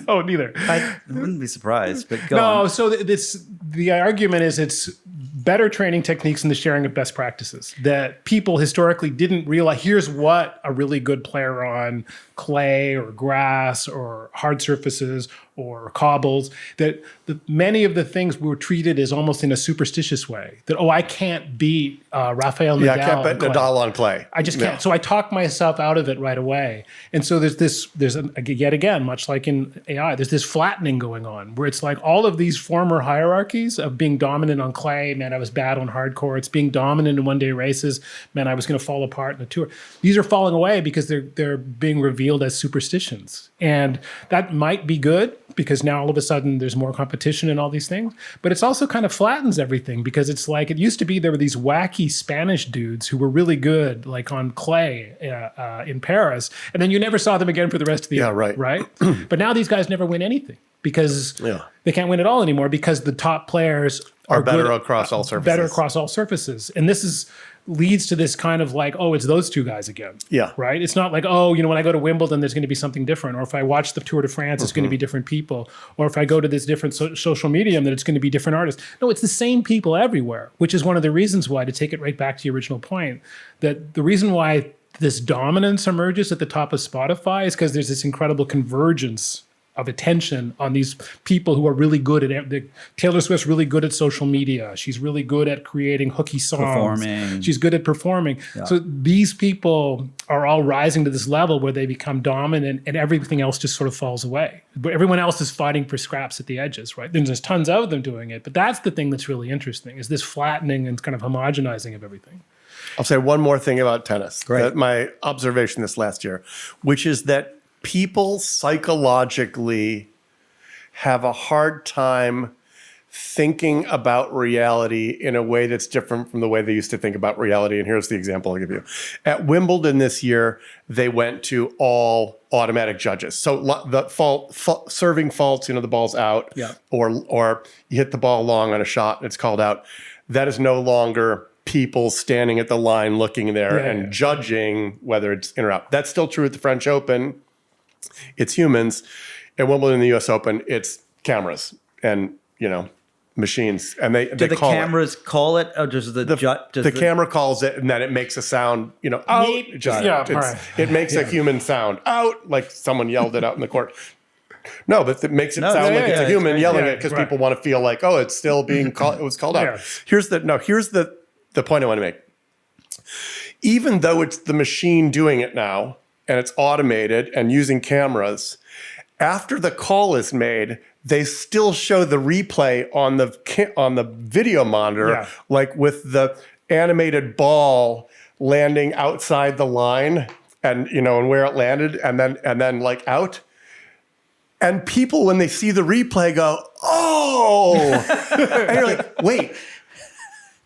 No, neither. I wouldn't be surprised, but go on. No, so the argument is it's better training techniques and the sharing of best practices that people historically didn't realize. Here's what a really good player on clay or grass or hard surfaces or cobbles, that many of the things were treated as almost in a superstitious way. That, I can't beat Rafael Nadal. Yeah, I can't bet Nadal on clay. I just can't. So I talk myself out of it right away. And so yet again, much like in AI, there's this flattening going on where it's like all of these former hierarchies of being dominant on clay, man, I was bad on hard courts, being dominant in one-day races, man, I was going to fall apart in a tour. These are falling away because they're being revealed as superstitions. And that might be good because now all of a sudden there's more competition and all these things. But it's also kind of flattens everything because it's like it used to be there were these wacky Spanish dudes who were really good, like on clay in Paris. And then you never saw them again for the rest of the year. Right? But now these guys never win anything because they can't win at all anymore because the top players are better across all surfaces. Better across all surfaces. And this leads to this kind of like, it's those two guys again. Yeah. Right? It's not like, when I go to Wimbledon, there's going to be something different. Or if I watch the Tour de France, it's going to be different people. Or if I go to this different social medium, that it's going to be different artists. No, it's the same people everywhere, which is one of the reasons why, to take it right back to the original point, that the reason why this dominance emerges at the top of Spotify is because there's this incredible convergence of attention on these people who are really good at Taylor Swift's really good at social media. She's really good at creating hooky songs. Performing. She's good at performing. Yeah. So these people are all rising to this level where they become dominant and everything else just sort of falls away. But everyone else is fighting for scraps at the edges, right? There's tons of them doing it. But that's the thing that's really interesting, is this flattening and kind of homogenizing of everything. I'll say one more thing about tennis. Great. My observation this last year, which is that people psychologically have a hard time thinking about reality in a way that's different from the way they used to think about reality. And here's the example I'll give you. At Wimbledon this year, they went to all automatic judges. So the serving faults, the ball's out, or you hit the ball long on a shot and it's called out. That is no longer people standing at the line looking there and judging whether it's in or out. That's still true at the French Open. It's humans. At Wimbledon, the U.S. Open, it's cameras and, machines. And they Do the call cameras call it? Or does the camera calls it, and then it makes a sound, out. It makes a human sound, out, like someone yelled it out in the court. No, but it makes it No, sound like it's a human yelling it because right. people want to feel like, oh, it's still being called. It was called out. Yeah. Here's the point I want to make. Even though it's the machine doing it now and it's automated and using cameras, after the call is made, they still show the replay on the video monitor, like with the animated ball landing outside the line and where it landed and then like out. And people, when they see the replay, go, oh, and you're like, wait,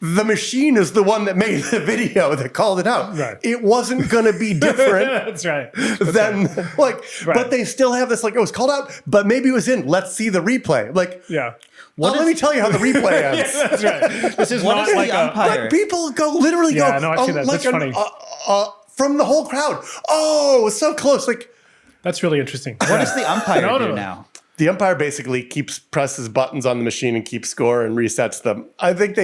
the machine is the one that made the video that called it out. Right. It wasn't going to be different. That's right. But they still have this, like, it was called out, but maybe it was in, let's see the replay. Like, let me tell you how the replay ends. That's right. This is What not is like the umpire? Like, people literally go, no, I've seen that. like That's funny. from the whole crowd. Oh, it was so close. Like, That's really interesting. What does the umpire No. do now? the umpire basically presses buttons on the machine and keeps score and resets them. I think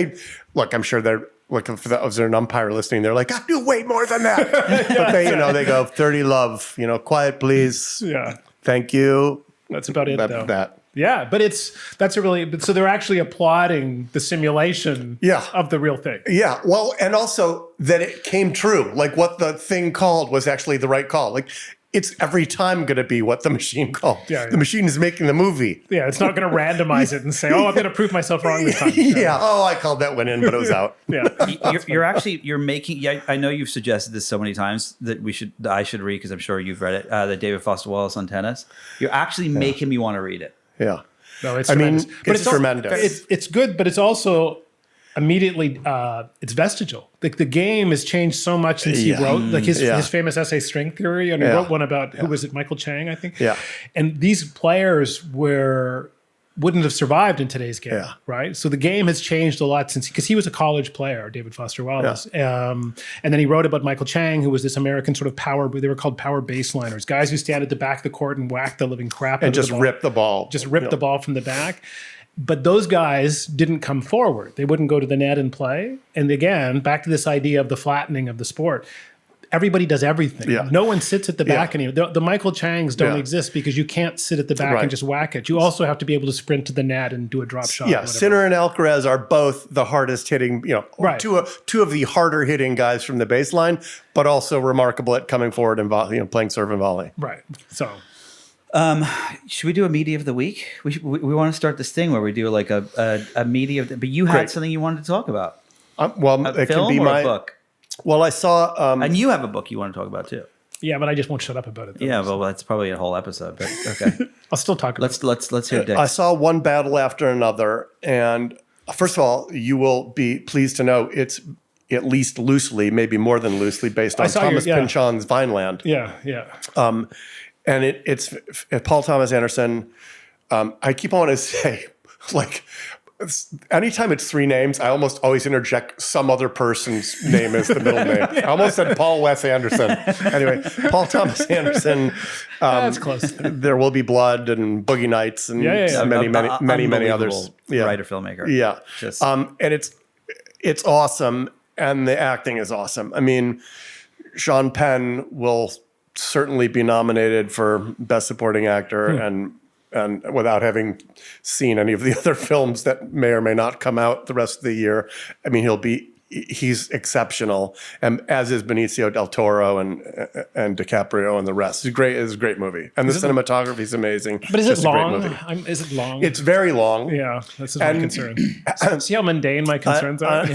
I'm sure they're looking for that. Was there an umpire listening? They're like, I do way more than that. But they go 30 love, quiet, please. Yeah. Thank you. That's about it, though. That. Yeah, but so they're actually applauding the simulation of the real thing. Yeah, well, and also that it came true. Like what the thing called was actually the right call. Like it's every time going to be what the machine called. Yeah. The machine is making the movie. Yeah, it's not going to randomize it and say, "Oh, I'm going to prove myself wrong this time." Yeah. Oh, I called that one in, but it was out. Yeah. You're making. Yeah, I know you've suggested this so many times that I should read because I'm sure you've read it. The David Foster Wallace on tennis. You're actually making me want to read it. Yeah. No, it's I mean, tremendous. But it's tremendous. It's good, but it's also immediately it's vestigial. Like the game has changed so much since he wrote like his famous essay String Theory, and he wrote one about who was it, Michael Chang, I think. Yeah. And these players wouldn't have survived in today's game, right? So the game has changed a lot since, because he was a college player, David Foster Wallace. And then he wrote about Michael Chang, who was this American sort of they were called power baseliners, guys who stand at the back of the court and whack the living crap out of the ball. Rip the ball. Just rip the ball from the back. But those guys didn't come forward. They wouldn't go to the net and play. And again, back to this idea of the flattening of the sport. Everybody does everything. Yeah. No one sits at the back anymore. The Michael Changs don't exist because you can't sit at the back and just whack it. You also have to be able to sprint to the net and do a drop shot. Yeah, Sinner and Alcaraz are both the hardest hitting, two of the harder hitting guys from the baseline, but also remarkable at coming forward and playing serve and volley. Right. So, should we do a media of the week? We want to start this thing where we do like a media but you had something you wanted to talk about. It film could be or a book. Well, I saw, and you have a book you want to talk about too. yeah, but I just won't shut up about it. Though, Yeah, well, that's probably a whole episode. But okay, I'll still talk about it. let's hear Dick. I saw One Battle After Another, and first of all, you will be pleased to know it's at least loosely, maybe more than loosely, based on Thomas Pynchon's Vineland. Yeah, yeah. And it's Paul Thomas Anderson. I keep on wanting to say, like, anytime it's three names, I almost always interject some other person's name as the middle name. I almost said Paul Wes Anderson. Anyway, Paul Thomas Anderson. That's close. There Will Be Blood and Boogie Nights and many others. Yeah. Writer filmmaker. Yeah. And it's awesome, and the acting is awesome. I mean, Sean Penn will certainly be nominated for Best Supporting Actor, and without having seen any of the other films that may or may not come out the rest of the year, I mean, he's exceptional, and as is Benicio del Toro and DiCaprio and the rest. It's great. It's a great movie, and the cinematography is amazing. But is it long? A great movie. Is it long? It's very long. Yeah, that's my concern. See how mundane my concerns are.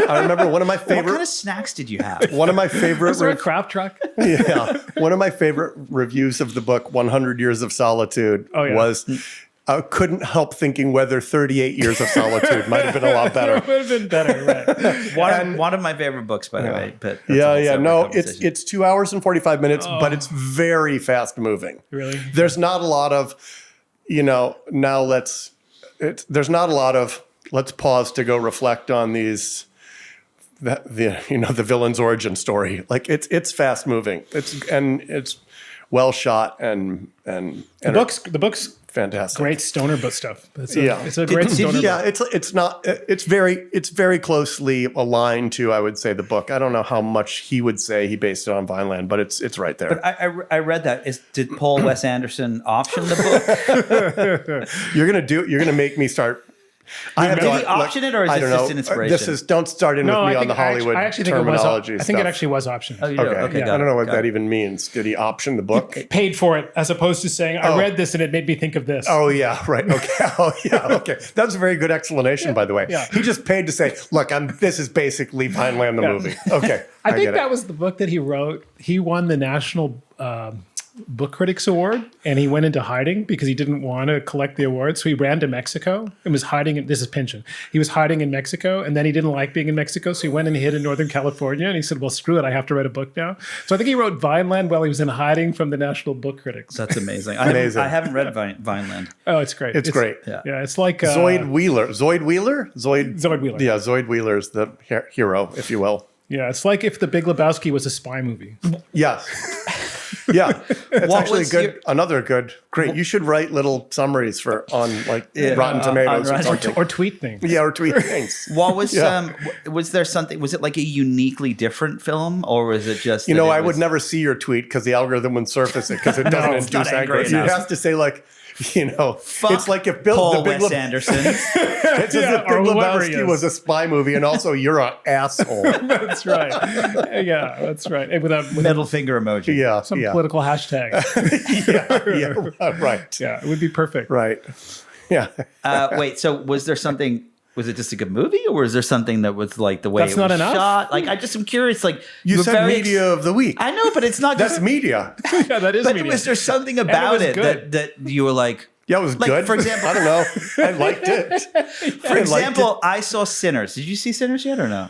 I remember one of my favorite. What kind of snacks did you have? One of my favorite. Was there a craft truck? Yeah, one of my favorite reviews of the book 100 Years of Solitude was. I couldn't help thinking whether 38 Years of Solitude might have been a lot better. It would have been better, right? One of my favorite books, by the way. But no, it's 2 hours and 45 minutes, but it's very fast moving. Really? There's not a lot of, there's not a lot of, let's pause to go reflect on these, the villain's origin story. Like it's fast moving. It's well shot and The book's fantastic. great stoner book stuff. It's a great stoner book. Yeah, it's very closely aligned to, I would say, the book. I don't know how much he would say he based it on Vineland, but it's right there. But I read that. Did Paul Wes Anderson option the book? You're gonna make me start. Did he option it, or is I this don't just know. an inspiration? Don't start in with me on the Hollywood I actually think it was. terminology. I think it stuff. actually was optioned. Oh, you do? Okay, I got don't it, know what got that it. even means. Did he option the book? Paid for it, as opposed to saying, "I read this and it made me think of this." Oh yeah, right. Okay. Oh yeah. Okay. That's a very good explanation, by the way. Yeah. He just paid to say, "Look, this is basically Vineland the movie." Okay. I think get that it. was the book that he wrote. He won the National Book Critics Award, and he went into hiding because he didn't want to collect the award. So he ran to Mexico and was hiding. This is Pynchon. He was hiding in Mexico, and then he didn't like being in Mexico, so he went and hid in Northern California. And he said, "Well, screw it, I have to write a book now." So I think he wrote Vineland while he was in hiding from the National Book Critics. That's amazing. Amazing. I haven't read Vineland. Oh, it's great. It's great. Yeah. Yeah, it's like Zoid Wheeler. Zoid Wheeler. Zoid Wheeler. Yeah, Zoid Wheeler's the hero, if you will. Yeah, it's like if The Big Lebowski was a spy movie. Yes. Yeah, it's What actually was good. Another good. Great. You should write little summaries on Rotten Tomatoes on or something. Or tweet things. Yeah, or tweet things. What was Yeah. was there something? Was it like a uniquely different film, or was it just? You that know, it I was- would never see your tweet because the algorithm would surface it because it doesn't it's not induce angry anger. You enough. have to say like, Fuck it's like if Paul the Big Wes Anderson. It's as Yeah, if Big or whoever he Lebowski is. was a spy movie, and also you're an asshole. That's right. Yeah, that's right. And with Middle finger emoji. Yeah, some yeah, political hashtag. yeah, right, Yeah, it would be perfect. right, yeah. Wait, so was there something? Was it just a good movie, or was there something that was like the way That's it was not enough? shot? Like, I just am curious. Like, You were said very media of the week. I know, but it's not That's just. media. Yeah, that is But media. was there something about was it good. that you were like? Yeah, it was Like, good. for example- I don't know. I liked it. For example, I saw Sinners. Did you see Sinners yet or no?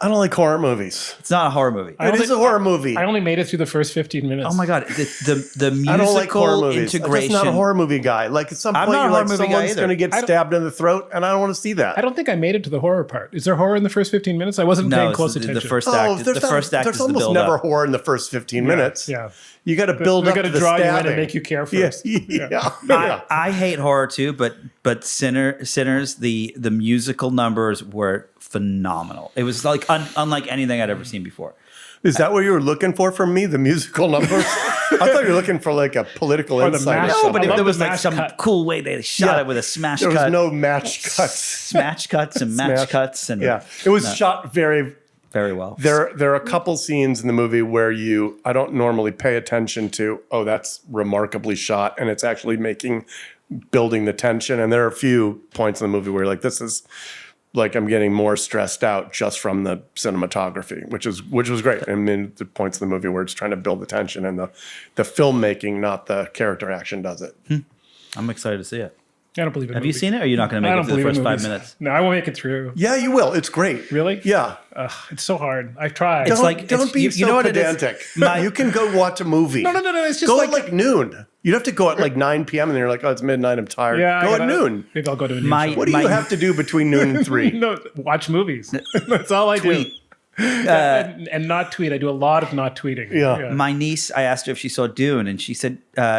I don't like horror movies. It's not a horror movie. It is a horror movie. I only made it through the first 15 minutes. Oh my god, the musical I don't like horror movies. I'm integration. just not a horror movie guy. Like at some I'm point, not a you're horror like, movie guy someone's either. going to get stabbed in the throat, and I don't want to see that. I don't think I made it to the horror part. Is there horror in the first 15 minutes? I wasn't No, paying it's close the attention. first act. The there's first act there's is the almost build never up. horror in the first 15 minutes. Yeah. You got to build They're up going to to the draw you in stabbing. and make you care Yeah, first. yeah. I hate horror too, but Sinners, the musical numbers were phenomenal. It was like unlike anything I'd ever seen before. Is that what you were looking for from me? The musical numbers? I thought you were looking for like a political Or the insight. mash- or No, something. but I if love there the was like mash some cut. cool way they shot Yeah. it with a smash There was cut, no match cuts. smash cuts and match Smash. cuts, and Yeah, it was shot very. very well. There are a couple scenes in the movie where I don't normally pay attention to. Oh, that's remarkably shot, and it's actually building the tension. And there are a few points in the movie where like this is. Like I'm getting more stressed out just from the cinematography, which was great. I mean, the points in the movie where it's trying to build the tension and the filmmaking, not the character action, does it. I'm excited to see it. I don't believe in Have you movies. seen it, or you're not going to I make don't it through the believe in first 5 movies. minutes? No, I won't make it through. Yeah, you will. It's great. Really? Yeah. It's so hard. I've tried. It's like- Don't be you so know what it is? pedantic. You can go watch a movie. no. It's just Go like, at like noon. You'd have to go at like 9 p.m. and then you're like, oh, it's midnight. I'm tired. yeah. Go at noon. Maybe I'll go to a My- news show. What do you have to do between noon and 3? No, watch movies. That's all I Tweet. do. And not tweet. I do a lot of not tweeting. Yeah. My niece, I asked her if she saw Dune, and she said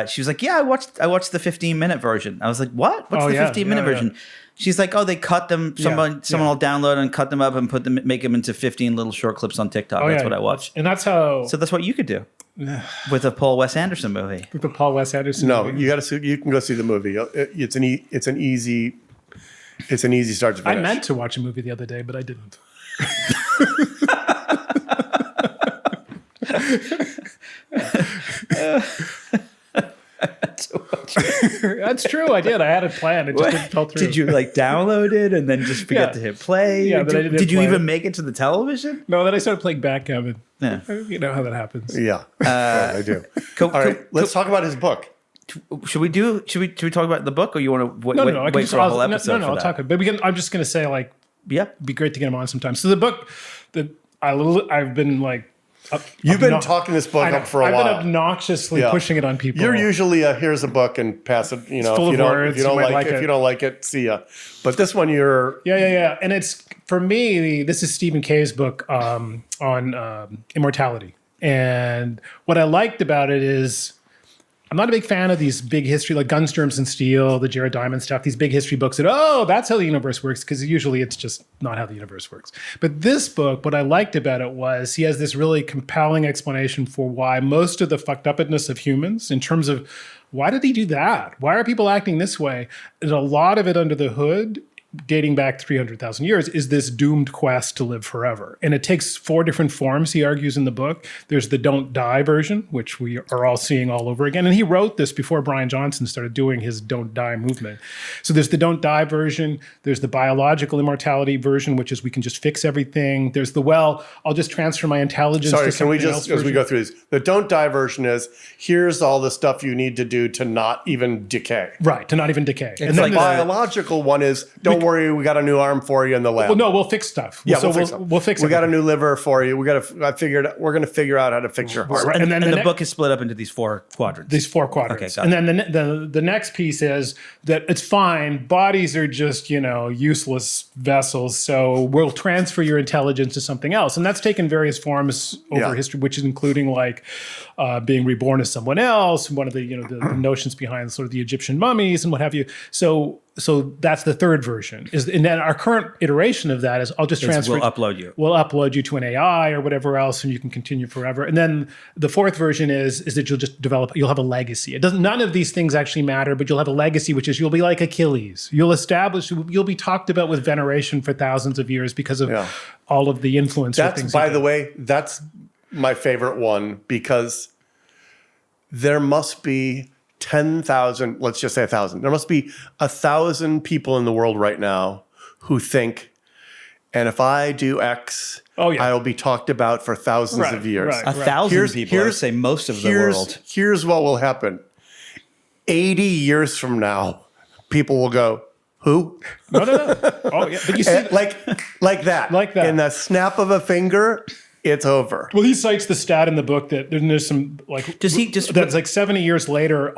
she was like, "Yeah, I watched the 15-minute version." I was like, "What? What's Oh, the yeah, 15-minute yeah, yeah. version?" She's like, "Oh, they cut them. Someone will download and cut them up and make them into 15 little short clips on TikTok." That's what I watched. And that's how So that's what you could do with a Paul Wes Anderson movie. the Paul Wes Anderson. No, movie. you got to see. You can go see the movie. It's an easy start to finish. I meant to watch a movie the other day, but I didn't. That's true. I did. I had a plan. It just didn't fall through. Did you like download it and then just forget Yeah. to hit play? Yeah, but I didn't did you play even it. make it to the television? No, then I started playing backgammon. Yeah. You know how that happens. Yeah, I do. Co- All right, let's talk about his book. Should we talk about the book, or you want to wait, No, wait, I can wait just, for a whole episode? no, for I'll that? talk. But I'm just going to say, like, Yeah. it'd be great to get him on sometime. So the book that I've been like, You've been talking this book up for a I've while. been obnoxiously Yeah. pushing it on people. You're usually here's a book and pass it. You know, full if you of don't, words, if you don't you might like if it. you don't like it, see ya. But this one, you're Yeah. And it's, for me, this is Stephen Kay's book on immortality. And what I liked about it is I'm not a big fan of these big history, like Guns, Germs, and Steel, the Jared Diamond stuff, these big history books that, that's how the universe works, because usually it's just not how the universe works. But this book, what I liked about it was he has this really compelling explanation for why most of the fucked upness of humans, in terms of why did he do that? Why are people acting this way? And a lot of it under the hood, dating back 300,000 years, is this doomed quest to live forever. And it takes 4 different forms, he argues in the book. There's the don't die version, which we are all seeing all over again. And he wrote this before Brian Johnson started doing his don't die movement. So there's the don't die version. There's the biological immortality version, which is we can just fix everything. There's the, I'll just transfer my intelligence to can we something just, else as we version. go through this, the don't die version is, here's all the stuff you need to do to not even decay. Right, to not even decay. It's like The biological one is, don't worry, we got a new arm for you in the lab. Well, no, we'll fix stuff. Yeah, so we'll fix it. We got a new liver for you. We're going to figure out how to fix your heart. Right. And then the ne- book is split up into these 4 quadrants. These 4 quadrants. Okay, got and then the next piece is that it's fine. Bodies are just, useless vessels. So we'll transfer your intelligence to something else. And that's taken various forms over history, which is including like being reborn as someone else, one of the, the notions behind sort of the Egyptian mummies and what have you. So that's the third version. And then our current iteration of that is I'll just transfer. We'll upload you. We'll upload you to an AI or whatever else, and you can continue forever. And then the fourth version is that you'll just you'll have a legacy. None of these things actually matter, but you'll have a legacy, which is you'll be like Achilles. You'll be talked about with veneration for thousands of years because of all of the influence. By the way, that's my favorite one, because there must be 10,000, let's just say 1,000. There must be 1,000 people in the world right now who think, and if I do X, I will be talked about for thousands of years. Right. 1,000 people, I would say most of the world. Here's what will happen. 80 years from now, people will go, who? No. Oh, yeah. But you see, like that. Like that. In the snap of a finger, it's over. well, he cites the stat in the book that there's some like that's like 70 years later,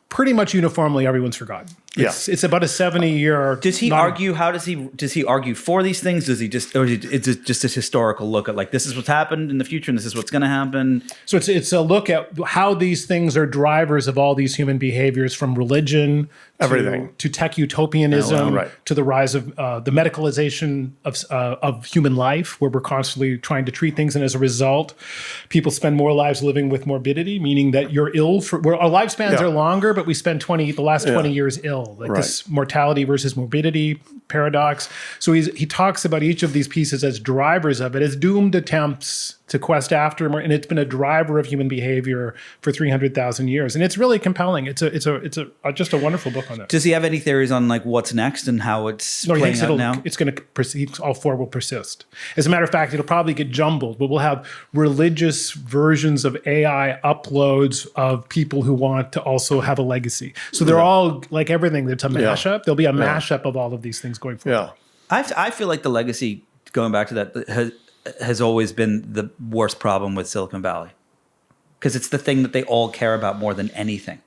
pretty much uniformly everyone's forgotten. It's about a 70-year. Does he argue? How does he argue for these things? Does he just, or is it just a historical look at like this is what's happened in the future and this is what's going to happen? So it's a look at how these things are drivers of all these human behaviors, from religion, everything, to tech utopianism, to the rise of the medicalization of human life, where we're constantly trying to treat things, and as a result, people spend more lives living with morbidity, meaning that you're ill where our lifespans are longer, but we spend the last 20 years ill. This mortality versus morbidity paradox. So he talks about each of these pieces as drivers of it, as doomed attempts to quest after more, and it's been a driver of human behavior for 300,000 years, and it's really compelling. It's just a wonderful book on that. Does he have any theories on like what's next and how it's playing out now? It's going to persist. All 4 will persist. As a matter of fact, it'll probably get jumbled, but we'll have religious versions of AI uploads of people wwho want to also have a legacy. So they're all like everything. It's a mashup. There'll be a mashup of all of these things going forward. Yeah, I feel like the legacy, going back to that, has always been the worst problem with Silicon Valley, because it's the thing that they all care about more than anything.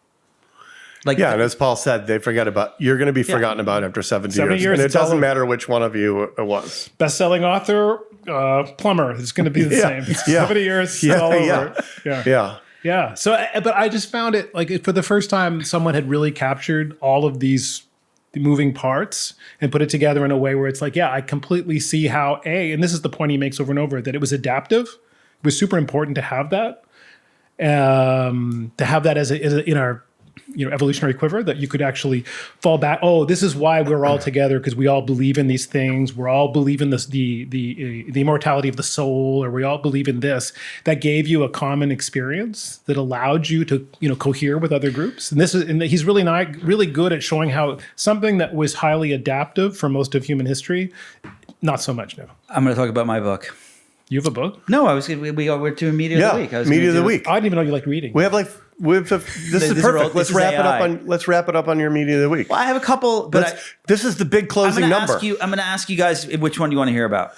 Like, and as Paul said, you're going to be forgotten about after 70 years. And it doesn't matter which one of you it was. Best-selling author, plumber. It's going to be the same. 70 years, it's all over. Yeah. So, but I just found it like for the first time, someone had really captured all of these moving parts and put it together in a way where it's like, I completely see how and this is the point he makes over and over, that it was adaptive. It was super important to have that, as in our evolutionary quiver, that you could actually fall back. Oh, this is why we're all together, because we all believe in these things. We all believe in this, the immortality of the soul, or we all believe in this. That gave you a common experience that allowed you to cohere with other groups. And he's really good at showing how something that was highly adaptive for most of human history, not so much now. I'm going to talk about my book. You have a book? No, we're doing Media of the Week. Media of the Week. I didn't even know you like reading. This is perfect. Let's wrap it up on your Media of the Week. Well, I have a couple, but this is the big closing number. I'm going to ask you guys which one you want to hear about.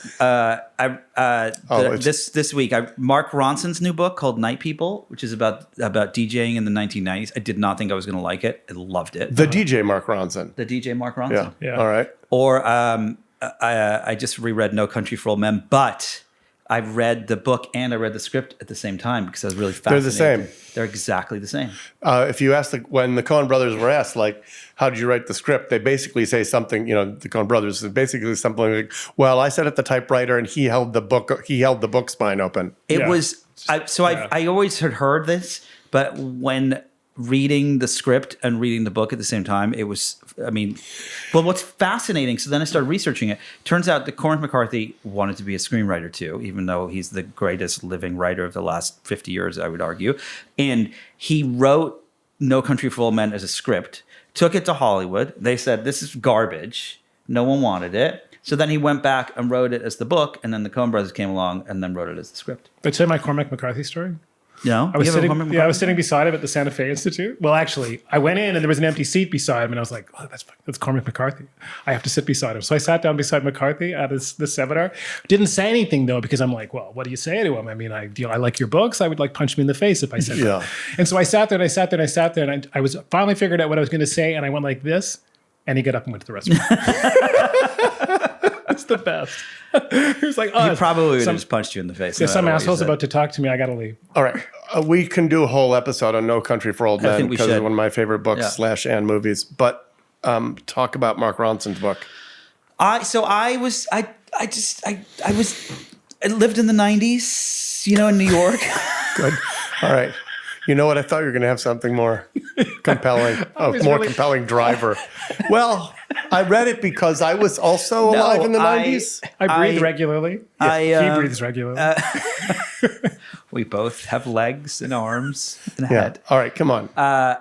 This week, Mark Ronson's new book called Night People, which is about DJing in the 1990s. I did not think I was going to like it. I loved it. The DJ Mark Ronson. The DJ Mark Ronson. Yeah. All right. Or I just reread No Country for Old Men, but I read the book and I read the script at the same time because I was really fascinated. They're the same. They're exactly the same. If you ask when the Coen brothers were asked, like, how did you write the script? They basically say something, the Coen brothers, basically something like, well, I sat at the typewriter and he held the book spine open. It was, I always had heard this, but when reading the script and reading the book at the same time, it was, what's fascinating, so then I started researching it. Turns out that Cormac McCarthy wanted to be a screenwriter too, even though he's the greatest living writer of the last 50 years, I would argue. And he wrote No Country for Old Men as a script, took it to Hollywood. They said, this is garbage. No one wanted it. So then he went back and wrote it as the book, and then the Coen brothers came along and then wrote it as the script. But say my Cormac McCarthy story. No, I was sitting beside him at the Santa Fe Institute. Well, actually, I went in and there was an empty seat beside him, and I was like, "Oh, that's Cormac McCarthy. I have to sit beside him." So I sat down beside McCarthy at this seminar. Didn't say anything though, because I'm like, "Well, what do you say to him?" I mean, I like your books. I would like punch me in the face if I said that. And so I sat there and I was finally figured out what I was going to say, and I went like this, and he got up and went to the restroom. It's the best. He was like, he probably would have just punched you in the face. Yeah, some asshole's about to talk to me. I got to leave. All right. We can do a whole episode on No Country for Old Men because it's one of my favorite books / and movies. But talk about Mark Ronson's book. I lived in the 90s, in New York. Good. All right. You know what? I thought you were going to have something more compelling, compelling driver. Well, I read it because I was also alive in the 90s. I breathe regularly. He breathes regularly. We both have legs and arms and a head. All right, come on. I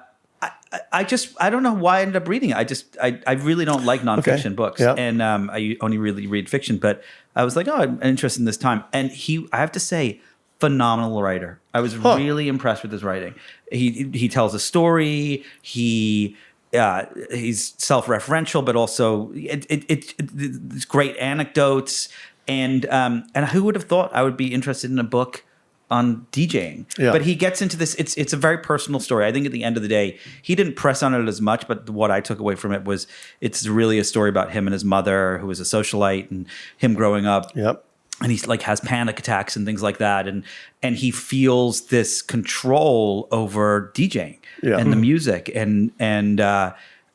don't know why I ended up reading it. I really don't like nonfiction books, and I only really read fiction. But I was like, I'm interested in this time. And I have to say, phenomenal writer. I was really impressed with his writing. He tells a story. He's self-referential, but also it's great anecdotes. And who would have thought I would be interested in a book on DJing? Yeah. But he gets into this. It's a very personal story. I think at the end of the day, he didn't press on it as much. But what I took away from it was it's really a story about him and his mother, who was a socialite, and him growing up. Yep. And he's like has panic attacks and things like that, and he feels this control over DJing and the music, and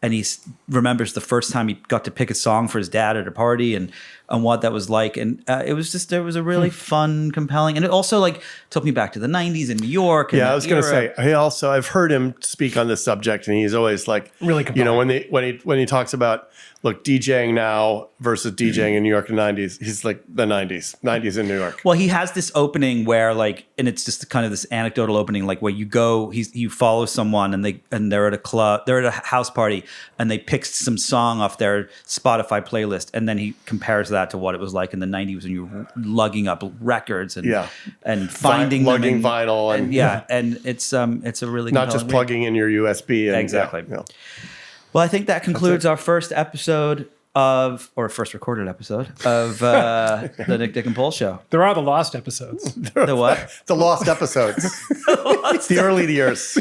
he remembers the first time he got to pick a song for his dad at a party, and what that was like, and it was a really fun, compelling, and it also like took me back to the 90s in New York. And I was going to say, I've heard him speak on this subject, and he's always like, really compelling. When he talks about DJing now versus DJing in New York in the 90s, he's like the 90s in New York. Well, he has this opening where and it's just kind of this anecdotal opening, like where you go, you follow someone and they're at a club, they're at a house party, and they pick some song off their Spotify playlist, and then he compares that to what it was like in the 90s when you were lugging up records and finding lugging vinyl and it's a really not just plugging in your USB exactly. Well, I think that concludes our first episode first recorded episode of the Nick, Dick, and Paul Show. There are the lost episodes. The what? The lost episodes. The early years.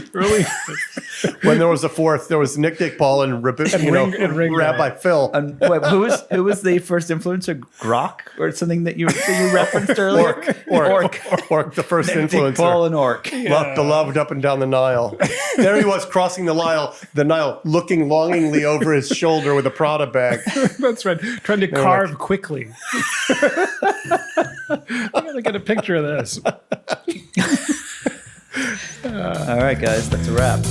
When there was a fourth, there was Nick, Dick, Paul, and Rabbi Phil. And wait, who was the first influencer? Grok or something that you referenced earlier? Orc, the first Nick, influencer. Dick, Paul, and Orc. Beloved up and down the Nile. There he was crossing the Nile, looking longingly over his shoulder with a Prada bag. That's right. Trying to carve quickly. I gotta get a picture of this. All right, guys, that's a wrap.